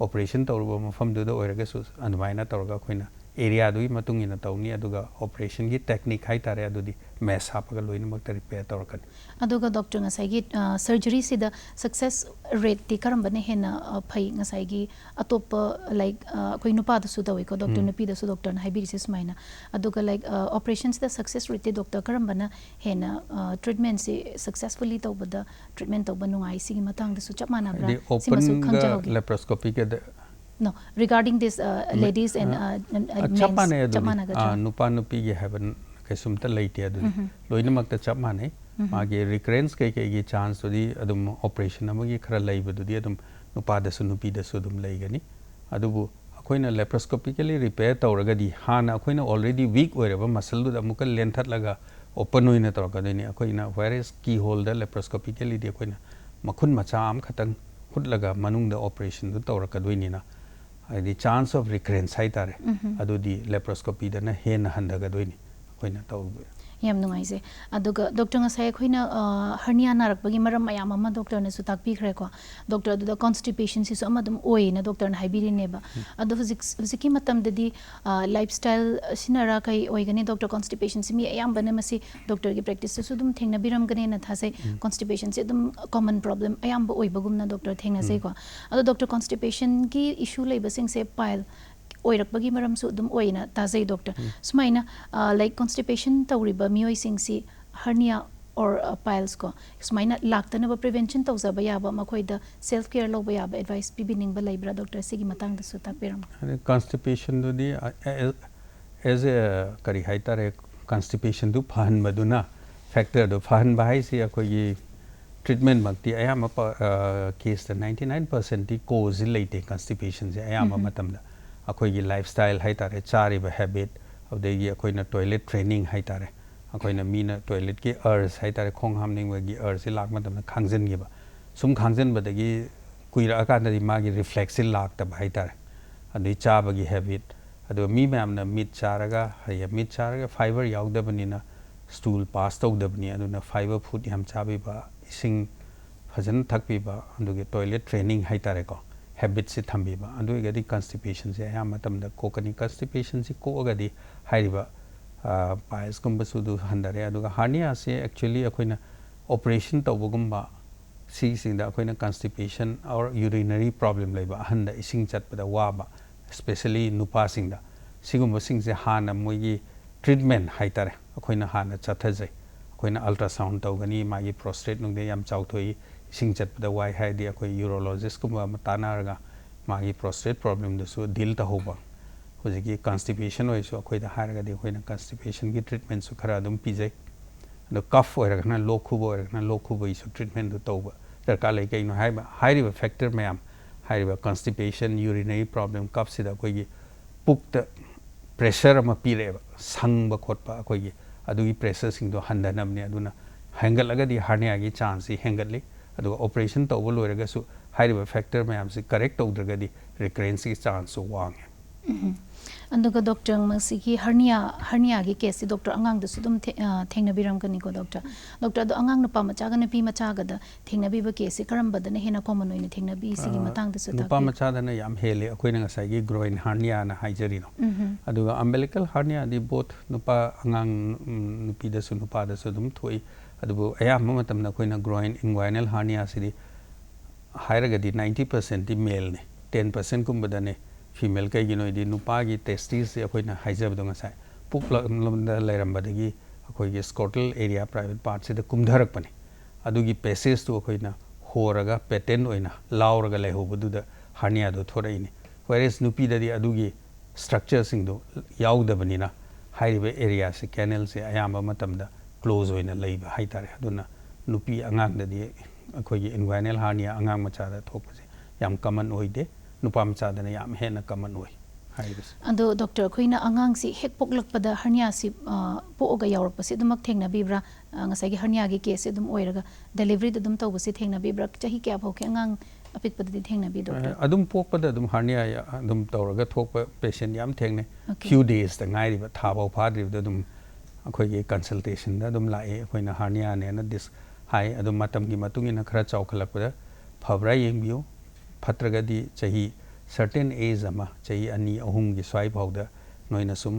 operation tawruba mafam da oiraga su anmaina tawraga khoina area du matung ina tawni aduga operation gi technique hai tare adu di mesh hapaga loina makta repair tawrakan aduga doctor ngasai gi surgery sida success rate ti karam bane hena phai ngasai gi atop like koi nupa da su dawi ko doctor nupi da su doctor na haibiri sis maina aduga like operations the success rate ti doctor karam bana hena treatment si successfully tawbada treatment tawbanu ai sigi matang da su chapmana bra simasu khangjahogi laparoscopic no regarding this ladies and men chapmana nupa nupi gi haven kaisumta leite adu loina makta chapmane magi recurrence kai gi chance di adum operation amagi khara leibu di adum nupa da su nupi da su dum leigani adubu akoina laparoscopically repair tawraga di hana akoina already weak oiraba muscle du amuka length laga open oina tawraga deni akoina whereas keyhole da laparoscopically di akoina makhun macha am khatang hutlaga manung da operation du tawraka doini na the chance of recurrence hai tare adu di laparoscopy da na hen handaga doini koina taw yam nungai se aduga doctor ngasai khoina hernia narak bagi maram ayam ama doctor ne su takpi khre ko doctor adu constipation si so amadum oi na doctor na haibiri ne ba adu fiziki matam dadi lifestyle sinara kai oi gani doctor constipation si mi ayam bana masi doctor gi practice su dum thengna biram gane na thase constipation si dum common problem ayam ba oi bagum na doctor thengna se ko adu doctor constipation gi issue leiba sing se pile oirakbagi maram su dum oina tazai doctor sumaina like constipation tawriba mioi singsi hernia or piles ko sumaina laktana ba prevention tawza ba yaba makoi da self care lo ba yaba advice bibining ba laibra doctor sigi matang da su takpiram constipation do di as a kari haitare constipation du phan maduna factor do phan ba hai si akoi treatment makti ayama case the 99% di cause late constipation se ayama matam da akhoi gi lifestyle hai tare chari ba habit अदगी अखोइना toilet training हाइतारे अखोइना मीना toilet की अर्स हाइतारे खोंग हामनिंग वगी अर्स लाग मतम खांगजनगिबा सुम खांगजनबदगी कुइरा अकानदि मागी रिफ्लेक्स लाक्तब हाइतारे अदि चाबगी हैबिट अदो मी मैमना मीट चारगा हय मीट चारगा फाइबर याउदबनिना स्टूल पास तौदबनी अदुना फाइबर फूड याम चाबिबा इसिंग फजन थकपीबा अदुगे टॉयलेट ट्रेनिंग हाइतारेको हैबिट से थम्बीबा अदुगदी कॉन्स्टिपेशन से या मतमदा कोकनी कॉन्स्टिपेशन से कोगदी हाइरिबा पाइल्स गुम्बसु दु हंदरे अदुगा हार्निया से एक्चुअली अखोइना ऑपरेशन तौबगुम्बा सी सिंदा अखोइना कॉन्स्टिपेशन और यूरिनरी प्रॉब्लम लेबा हंदा इसिंग चटपदा वाबा स्पेशली नुपा सिंदा सिगुम्बा सिंग से हाना मोगी ट्रीटमेंट हाइतारे अखोइना हाना चथजे अखोइना अल्ट्रासाउंड तौगनी मागी प्रोस्टेट नुंगदे याम चाउथोई इसिंग चटपदा वाई हाइदि अखोइ यूरोलॉजिस्ट कुम्बा मतानारगा मागी प्रोस्टेट प्रॉब्लम दसु डील तहोबा होजिकी कॉन्स्टिपेशन होइसु अखोइदा हारगदि अखोइना कॉन्स्टिपेशन की ट्रीटमेंट सु खरा दुम पिजे द कफ ओइरगना लोखुबो ओइरगना लोखुबो इसु ट्रीटमेंट दु तौबा दरकार लै कैनो हाइबा हाइरिबा फैक्टर मैम हाइरिबा कॉन्स्टिपेशन यूरिनरी प्रॉब्लम कफ सिदा अखोइगी पुक्त प्रेशर अमा पिरेबा संगबा खोटपा अखोइगी अदुगी प्रेशर सिंग दो हंदनमने अदुना हेंगलगदि हार्नियागी चांस सी हेंगलि अदुगा ऑपरेशन तौबा लोइरगसु हाइरिबा फैक्टर मैम से करेक्ट तौद्रगदि रिकरेंस की चांस सु वांगे अंदुगा डॉक्टर मसिकी हर्निया की केस डॉक्टर अंगांग दसु दुम थेंगनबिरमगनी को डॉक्टर दो अंगांग नुपा मचागा नपी मचागा थेंगनबिबा केस करमबदने हेना कॉमन ओइने थेंगनबी सिगी मतंग दसु नुपा मचादना याम हेले अखोइना ngसाइगी ग्रोइन हार्निया ना हाइजरिनो अदुगा अम्बिलिकल हार्निया दि बोथ नुपा अंगांग नुपी दसु नुपा दसु दुम थोइ अदुबो अयाम मतमना अखोइना ग्रोइन इंग्वाइनल हार्निया सिदि हाइरगदि 90% दि मेल ने 10% कुंबदने फीमेल कईगिनो इदी नुपागी टेस्टिस से अखोइना हाइजबदो ngसाइ पुकलमदा लैरमबदगी अखोइगे स्कोटल एरिया प्राइवेट पार्ट से कुमधरकपने अदुगी पेसेस तो अखोइना होरगा पेटेंट ओइना लाउरगा लेहोबदुदा हार्निया दो थोरैने वेरेस नुपीददी अदुगी स्ट्रक्चर सिंगदो याउदबनिना हाइरिबे एरिया से कैनल से अयाम मतमदा क्लोज ओइना लैबा हाइतारे अदुना नुपी अंगांगददी अखोइगे इन्वाइनल हार्निया अंगांग मचादा थोकपसे याम कॉमन ओइदे नुपा मचादना याम हेना कॉमन ओइ हाइबस अदो डॉक्टर खोइना अंगांग सी हेक पोकलकपदा हर्निया सी पोगा यावरपसे दुमक थेंगनबिब्रा ngसाइगे हर्निया की केस से दुम ओइरगा डिलीवरी दुम तौबसे थेंगनबिब्रा चाही क्या भौके अंगांग अपिकपदि थेंगनबि डॉक्टर अदुम पोकपदा दुम हर्निया दुम तौरगा थोकप पेशेंट याम थेंगने फ्यू डेज द गाइरिबा थाबाव फाद्रिबदा दुम अखोइगे कंसल्टेशन दा दुम लाए अखोइना हर्निया नेना दिस हाई अदुम मतमगी मतुंगिना खरा चौखलकपदा फबरा येंबियो फत्रगदी चाही सर्टेन एज अमा चाही अनि अहुम की स्वाइ फाउदा नोइना सुम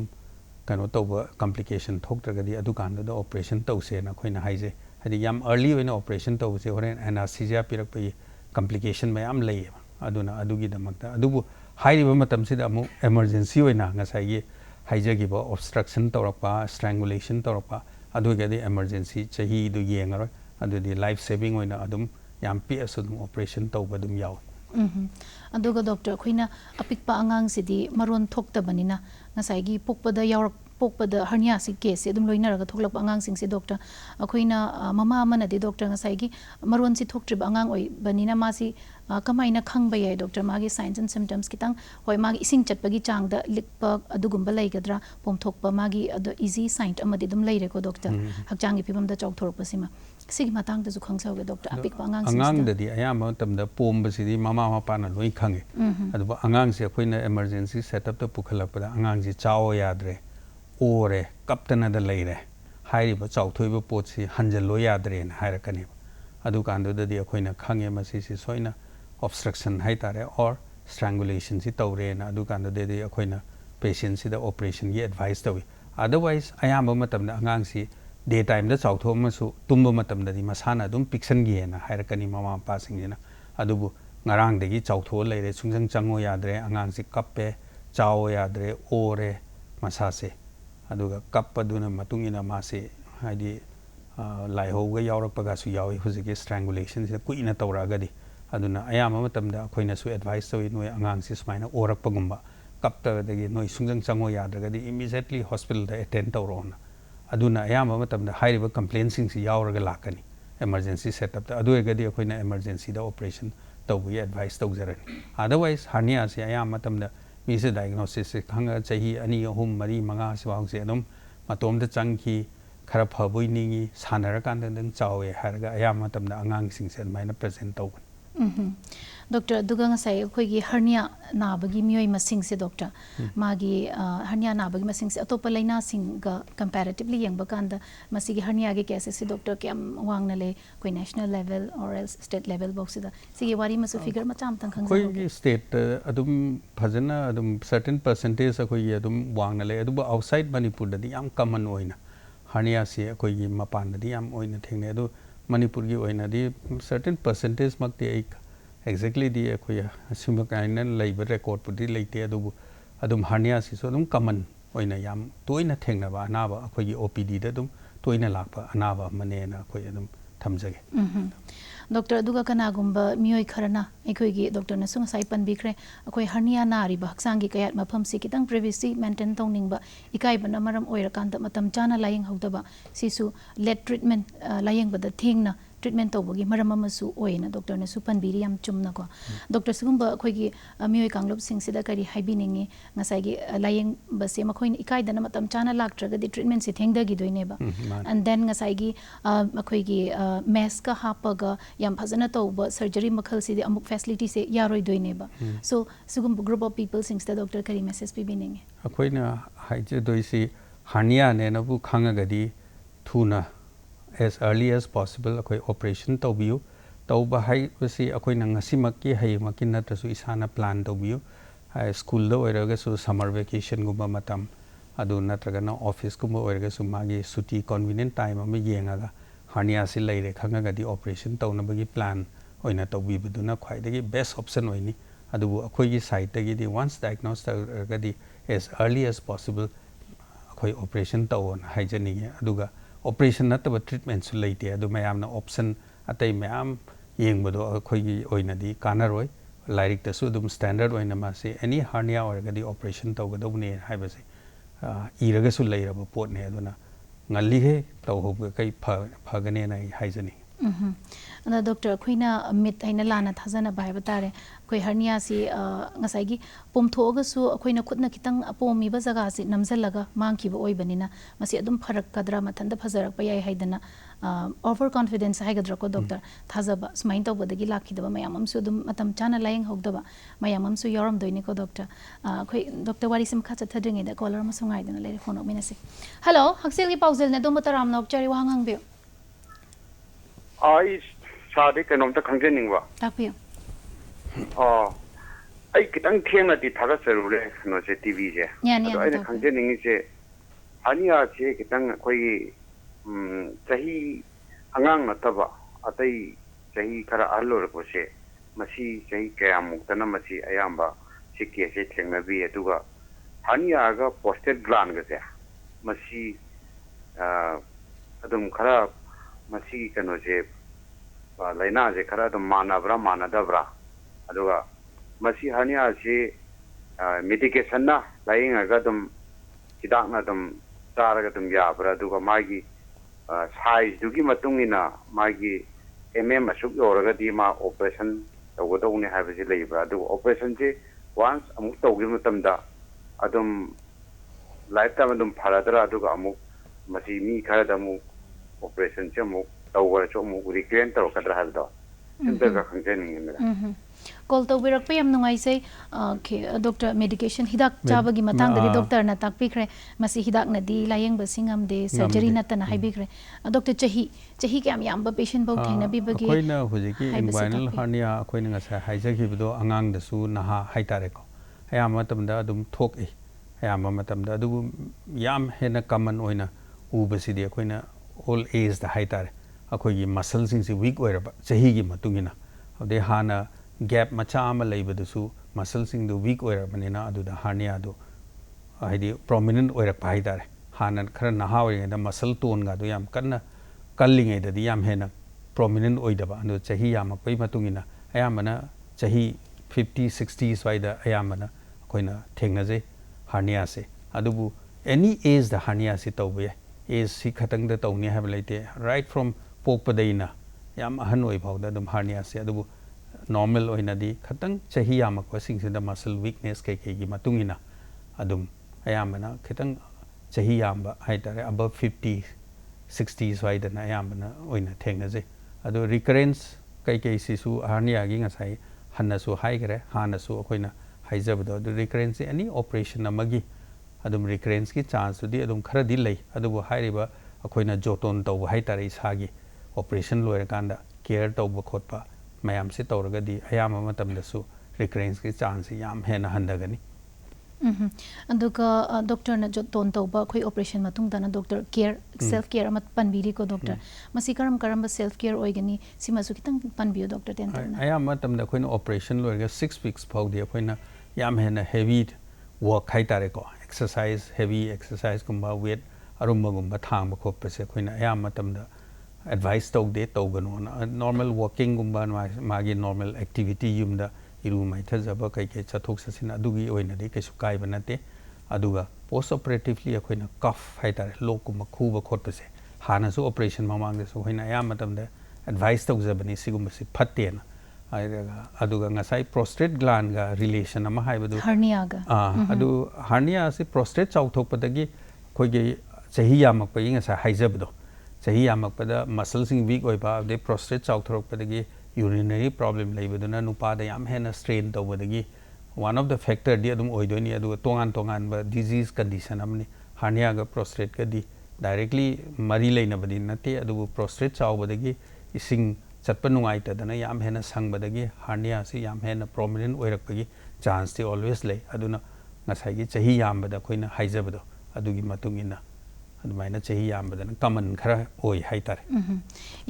कनो तौबा कॉम्प्लिकेशन थोक्त्रगदी अदुकान दा ऑपरेशन तौसेना खोइना हाइजे हदि याम अर्ली ओइना ऑपरेशन तौसे होरेन एनास्थीसिया पिरकपई कॉम्प्लिकेशन मयाम लैय अदुना अदुगी दमकता अदुबु हाइरिबा मतम सिदा अमु इमरजेंसी ओइना ngसाइगे हाइजगिबा ऑब्स्ट्रक्शन तौरपा स्ट्रैंगुलेशन तौरपा अदुगदी इमरजेंसी चाही दु येंगरो अदुदी लाइफ सेविंग ओइना अदुम याम पिअसु दुम ऑपरेशन तौबा दुम याव अदुगा डॉक्टर खोइना अपिकपा अंगांग सिदी मरोन थोक्तबनिना ngसाइगी पोकपदा यावरक पोकपदा हर्निया सि केस से दुम लोइनरगा थोकलप अंगांग सिंग से डॉक्टर अखोइना ममा अमनदि डॉक्टर ngसाइगी मरोन सि थोक्त्रिबा अंगांग ओइ बनिना मासी कमाइना खंगबा याय डॉक्टर मागी साइंस एंड सिम्पटम्स कितंग होय मागी इसिंग चटपगी चांगदा लिकपा अदुगुम्बा लैगद्रा पोमथोकपा मागी अदो इजी साइन अमदि दुम लैरेको डॉक्टर हकचांगी फिबमदा चौथोरपसिमा सिगी मतंग दजु खंगसावगे डॉक्टर अपिकपा अंगांग सिंग अंगांगददि अयाम तमदा पोमबसिदि ममा मपाना लोइ खंगे अदुबा अंगांग से अखोइना इमरजेंसी सेटअप तो पुखलपदा अंगांग से चाओ याद्रे ओरे कप्तना द लैरे हाइरिबा चाउथोइबा पोतसि हंजलो याद्रे न हाइरकनि अदुकांदुददि अखोइना खंगे मसिसि सोइना ऑब्स्ट्रक्शन हाइतारे और स्ट्रैंगुलेशन से तौरे न अदुकांदुददि अखोइना पेशेंट सिदा ऑपरेशन की एडवाइस तौइ अदरवाइज अयाम मतमदा अंगांग सि डे टाइम दा चाउथोमसु तुंबा मतमददि मसाना दुम पिक्सनगी न हाइरकनि mama Mopa सिंगिना अदुबु ngarangdagi chautho leire chungjang chango yadre angang si kappe chao yadre ore masase aduga kappaduna matungina mase haidi laiho ga yaurapaga su yawi huzigi strangulation se kuina tawragadi aduna ayama matamda khoina su advice tawi noi angang si smaina orakpagumba kapta dagi noi sungjang chango yadragadi immediately hospital da attend tawrona aduna ayama matamda hairiba complaints sing si yauraga lakani emergency setup da adu egadi khoina emergency da operation tawbi advice tawjarani otherwise hernia se ayama matamda मीसे diagnosis से खंगा चाही अनि अहुम मरी मंगा सिवांग से अदम मतोम the चंगी खरा फबुई निंगी सानर कांद दंग चावे हरगा अया मतम द अंगांग सिंग से माइना प्रेजेंट तौगन डॉक्टर दुगा ngasai khoi gi hernia nabagi mioi masing se doctor magi hernia nabagi masing se atopa laina sing ga comparatively yengba kanda masi gi hernia gi cases se doctor kyam wangna le koi national level or else state level box da sigi wari masu figure ma cham tang khang koi gi state adum phajana adum certain percentage koi adum wangna le adu outside Manipur da yam common oina hernia se koi gi mapan da yam oina thengne adu Manipur gi oina di certain percentage mak ti exactly the akoya simba kaina labor record pudi leite adum hernia si so adum common oina yam toina thengna ba na ba akogi OPD da adum toina lakpa anaba mane na akoi adum thamjage doctor aduga kana gumba mioi kharana ekoi gi doctor na sung sai pan bikre akoi hernia na ri ba haksang gi kayat mafam si kitang privacy maintain tongning ba ikai bana maram oira kan da matam chana laying hauda ba sisu let treatment laying ba da thingna treatment tawagi maram amasu oina doctor na supan biri yam chumna ko doctor sugumba khoi gi mioi kanglop sing sida kari haibiningi ngasai gi laying ba se makhoi ikai dana matam chana laktraga di treatment se thengda gi doine ba and then ngasai gi makhoi gi mask ka hapaga yam phajana tawba surgery makhal si di amuk facility se yaroi doine ba so sugumba group of people sing sida doctor kari message bibiningi akoi na haije doisi hernia ne na bu khanga gadi thuna as early as possible akoi operation tawbiu tawba hai basi akoi na ngasi makki hai makin na tasu isana plan tawbiu school da oiraga su summer vacation gumba matam adu natraga na office gumba oiraga su magi suti convenient time ama yengaga hernia si leire khanga gadi operation tawna bagi plan oina tawbi buduna khwai dagi best option oini adu akoi gi side dagi di once diagnosed gadi as early as possible akoi operation tawon haijani aduga operation nataba treatment su leite adu mayam na option atai mayam yengbado akhoi gi oina di kanaroi lairik ta su dum standard oina ma se any hernia or gadi operation tawgadawne haibase iraga su leiraba pot ne aduna ngalli he tawhob kai phagane na haijani ana doctor khoina mit haina lana thajana bai batare khoi hernia si ngasai gi pomthoga su khoina khutna kitang apomi ba jaga si namjalaga mangki ba oibanina masi adum pharak kadra mathanda phajarak pa yai haidana over confidence haigadra ko doctor thajaba smain to bodagi lakhidaba mayamam su dum matam chana laying hogdaba mayamam su yoram doini ko doctor khoi doctor wari sim kha chathadringi da caller ma sungai dana le phone ok minase hello haksel gi paujel ne dum taram nok chari wang hang bi ai sadi kanom ta khangjening wa tapio ai kitang thengna ti thaga serule no se TV je ai khangjening se ania che kitang koi chahi angang nataba atai chahi kara alor ko se masi chahi kayamuk tana masi ayamba sikye se thengna bi aduga ania ga posted gland ga se masi adum khara masi kano je laina je khara dum manabra manadabra aduga masi hernia je medication na laing aga dum hidak na dum taraga dum yabra aduga magi size dugi matungina magi asuk yoraga di ma operation tawgadawne haibase leibra aduga operation je once amuk tawgi matamda adum lifetime adum pharadra aduga amuk masi mi khara damu operation che mo tawar cho mo reclaim taw kadra halda sinta ka khangjening mera call to birak pe yam nungai sei ke doctor medication hidak chabagi matang dari doctor na tak pikre masi hidak na di layeng ba singam de surgery na tan hai bikre doctor chahi ke am yam ba patient bau thena bi bagi koina hojiki inguinal hernia koina ngasa haijaki bido angang da su na ha haitare ko ayam matam da dum thok e ayam matam da du yam hena common oina ubasi de koina all age da haitare akoi gi muscle sing si weak oiraba chahi gi matungina ade hana gap macha ama leibadu muscle sing do weak oirabanina adu da hernia do haidi prominent oirak pa haitare hana khara naha oringa da muscle tone ga do yam kanna kallingai da di yam hena prominent oidaba anu chahi yam koi matungina ayamana chahi 50 60 swaida ayamana koina thengna je hernia se adubu any age da hernia se tawbe age si khatang da tawni have laite right from pokpadaina yam ahan oi phawda dum hernia se adubu normal oinadi khatang chahi yamak wasing the muscle weakness ki matungina adum ayamana khatang chahi yamba haitare above 50 60 swaidana ayamana oina thengnaje adu recurrence kai sisu hernia gi ngasai hannasu haigre hanasu akoina haijabdo adu recurrence any operation amagi adum recurrence ki chance di adum khara di lei adu hairiba akoina joton taw haitare isagi operation loira kanda care taw khotpa mayam se tawraga di ayama matam dasu recurrence ki chance yam hena handagani aduga doctor na joton tawba khoi operation matung dana doctor care self care amat panbiri ko doctor masi karam self care oigani sima su kitang panbiyo doctor ten tana ayama matam da khoina operation loira 6 weeks phau di khoina yam hena heavy work haitare ko exercise heavy exercise kumba weight arumba gumba thang ba khop se khoina ayama matam da advice tog de togano normal walking gumba magi normal activity yumda iru mai thajaba kai chathok sasina adugi oina de kesu kai banate aduga post operatively akoina cough haitare lokuma khuba khotpa se hana su operation mamang de so hoina ya matam da advice tog jabani sigumba se phatte na aduga ngasai prostate gland ga relation ama haibadu hernia ga adu hernia se prostate chauthok padagi khoige chahi yamak pa ingasa haijabdo chahi yamak pada muscle sing weak oiba de prostate chauthok padagi urinary problem laibaduna nupa da yam hena strain tawbadagi one of the factor di adum oidoni adu tongan ba disease condition amni hernia ga prostate ga di directly mari leina badi nate adu prostate chawbadagi ising chatpa nungai ta dana yam hena sangbadagi hernia si yam hena prominent oirakpagi chance ti always lay aduna ngasai gi chahi yam bada koina haijabado adugi matungina adumaina chahi yam bada common khara oi haitare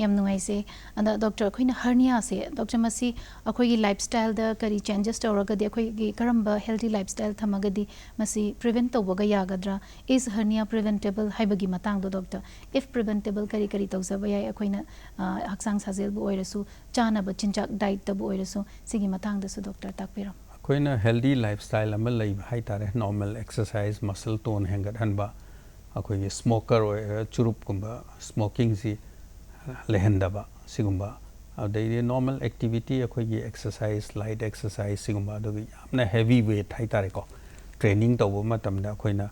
yam nungai se anda doctor khoina hernia se doctor masi akhoi gi lifestyle da kari changes tawraga de akhoi gi karamba healthy lifestyle thamagadi masi prevent tawbaga yagadra is hernia preventable haibagi matang do doctor if preventable kari tawzaba yai akhoina haksang sajel bu oirasu chana ba chinchak diet ta bu oirasu sigi matang da su doctor takpiram koina healthy lifestyle amal lai haitare normal exercise muscle tone hangat hanba akhoi smoker or churup kumba smoking si lehendaba sigumba adai normal activity akhoi gi exercise light exercise sigumba do amna heavy weight haitare ko training tawba matamda khoina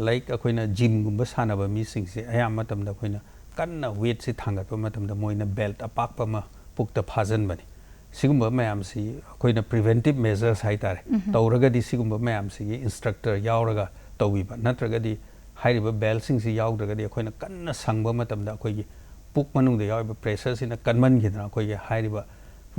like akhoina gym gumba sanaba mi sing se aya matamda khoina kanna weight si thangatpa matamda moina belt apakpa ma pukta phajan bani sigumba mayam si akhoina preventive measures haitare tawraga di sigumba mayam si instructor yauraga tawiba natraga di hairiba bell sing si yaudra di akoina kanna sangba matamda akoigi puk manung de yaw pressure sina kanman gidna akoigi hairiba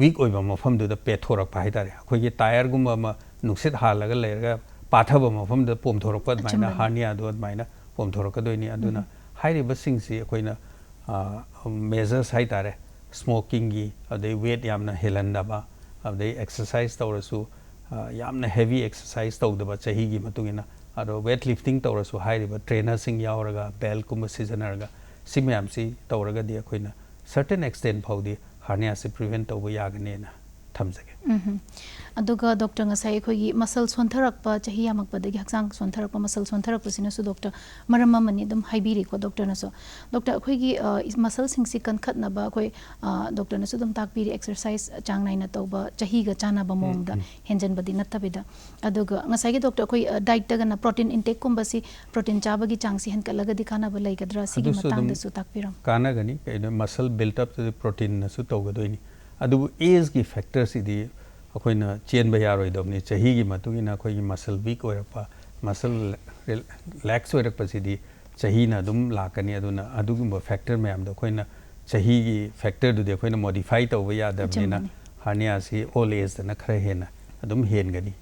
weak oiba mafam du da pethorak pa haitare akoigi tire gumba ma nuksit halaga lerga pathaba mafam da pom thorak pa maina hernia do maina pom thorak doini aduna hairiba sing si akoina measures haitare smoking gi adai weight yamna helanda ba adai exercise tawrasu yamna heavy exercise tawdaba chahi gi matungina ado weightlifting tawrasu hairiba trainer sing yauraga bell kuma seasonarga simyam si tawraga di akoina certain extent phaudi hernia se prevent tawba yagane na thamjage aduga doctor ngasai khoi muscle sontharakpa chahi yamakpa dagi haksang sontharakpa muscle sontharakpa sina su doctor marama mani dum haibiri ko doctor na so doctor khoi gi muscle sing si kan khatna ba khoi doctor na su dum takpiri exercise chang nai na tawba chahi ga chana ba mong da henjan badi natabida aduga ngasai gi doctor khoi diet ta na protein intake kumba si protein chaba gi chang si hen kalaga di khana ba lai gadra si gi matang da su takpiram kana gani kai muscle built up to the protein na su tawga doini adu age gi factors idi akoina chen ba yaroi dobni chahi gi matungina khoi muscle weak oirapa muscle lax oirapa sidi chahi na dum lakani aduna adugumba factor mayam da khoina chahi gi factor du de khoina modify tawba yadabnina hernia si old age da na khara hena adum hen gani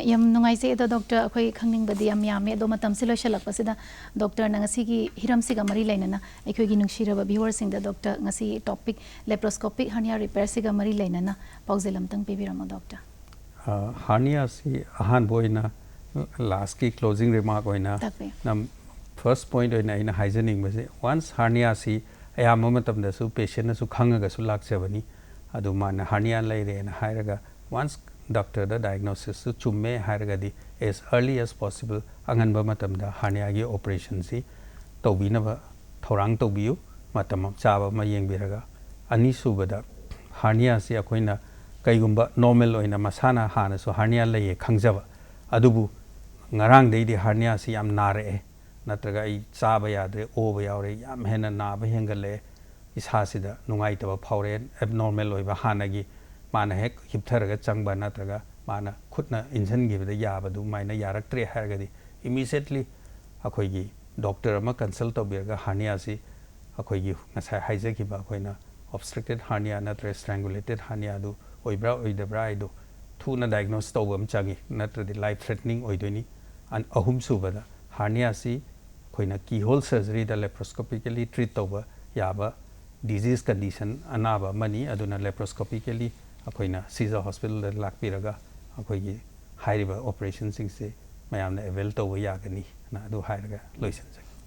yam nungai se do doctor akhoi khangning badi yam yame do matam se loishalak pasida doctor na ngasi gi hiram siga mari lainana akhoi gi nungshira ba viewers sing da doctor ngasi topic laparoscopic hernia repair siga mari lainana pauzelam tang pebirama doctor hernia si ahan boina last ki closing remark oina nam first point oina ina hygienic base once hernia si ayama matam da su patient na su khangaga su lakchabani adu man hernia laire na hairaga once doctor the diagnosis su chumme hairagadi as early as possible angan ba matam da hernia gi operation si tobina ba thorang tobiu matam chaba ma yengbiraga ani subada hernia si akoina kaigumba normal oina masana hana so hernia lay khangjaba adubu ngarang dei di hernia si yam nare natraga I chaba yadre oba yawre yam hena naba hengale isa sida nungai taba phawre abnormal oiba hanagi mana hek hiptharaga changba natraga mana khutna injan gi bida yabadu maina yaraktre hargadi immediately akoigi doctor ama consult tobirga hernia si akoigi ngasai haijaki ba koina obstructed hernia natra strangulated hernia du oibra oidabra idu thuna diagnose tobam changi natra di life threatening oidoni and ahum subada hernia si koina keyhole surgery da laparoscopically treat toba yaba disease condition anaba mani aduna laparoscopically akoina Shija hospital da lakpiraga akoigi hairiba operation sing se mayamna avail toba yagani na adu hairaga loisan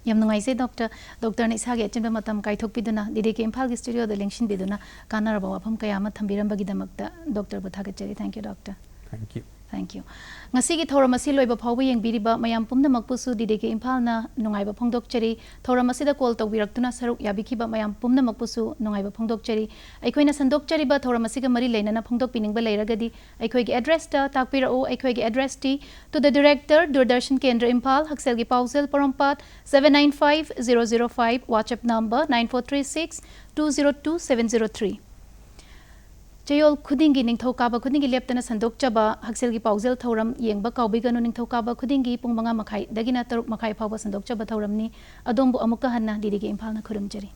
yam nungai se doctor ni sage chimba matam kai thok piduna dide ke imphal gi studio da lengshin biduna kanar ba wafam kayama thambiram bagi damakta doctor bu thaga cheri thank you doctor thank you ngasi gi thoram asi loiba phawba yeng biriba mayam pumna makpusu dide ke imphal na nungai ba phongdok cheri thoram asi da call tawiraktuna saruk yabiki ba mayam pumna makpusu nungai ba phongdok cheri aikoina sandok cheri ba thoram asi ga mari leina na phongdok pining ba leiragadi aikoi gi address ta takpira o aikoi gi address ti to the director Doordarshan Kendra Imphal HAKSHELGI PAOJEL Parampat 795005 WhatsApp number 9436202703 Chayol khudingi ningthokaba khudingi leptana sandok chaba HAKSHELGI PAOJEL thoram yengba kaubiganu ningthokaba khudingi pung 5 makhai dagina 6 makhai phawba sandok chaba thoramni adombu amuka hanna didigi imphal na khurum jari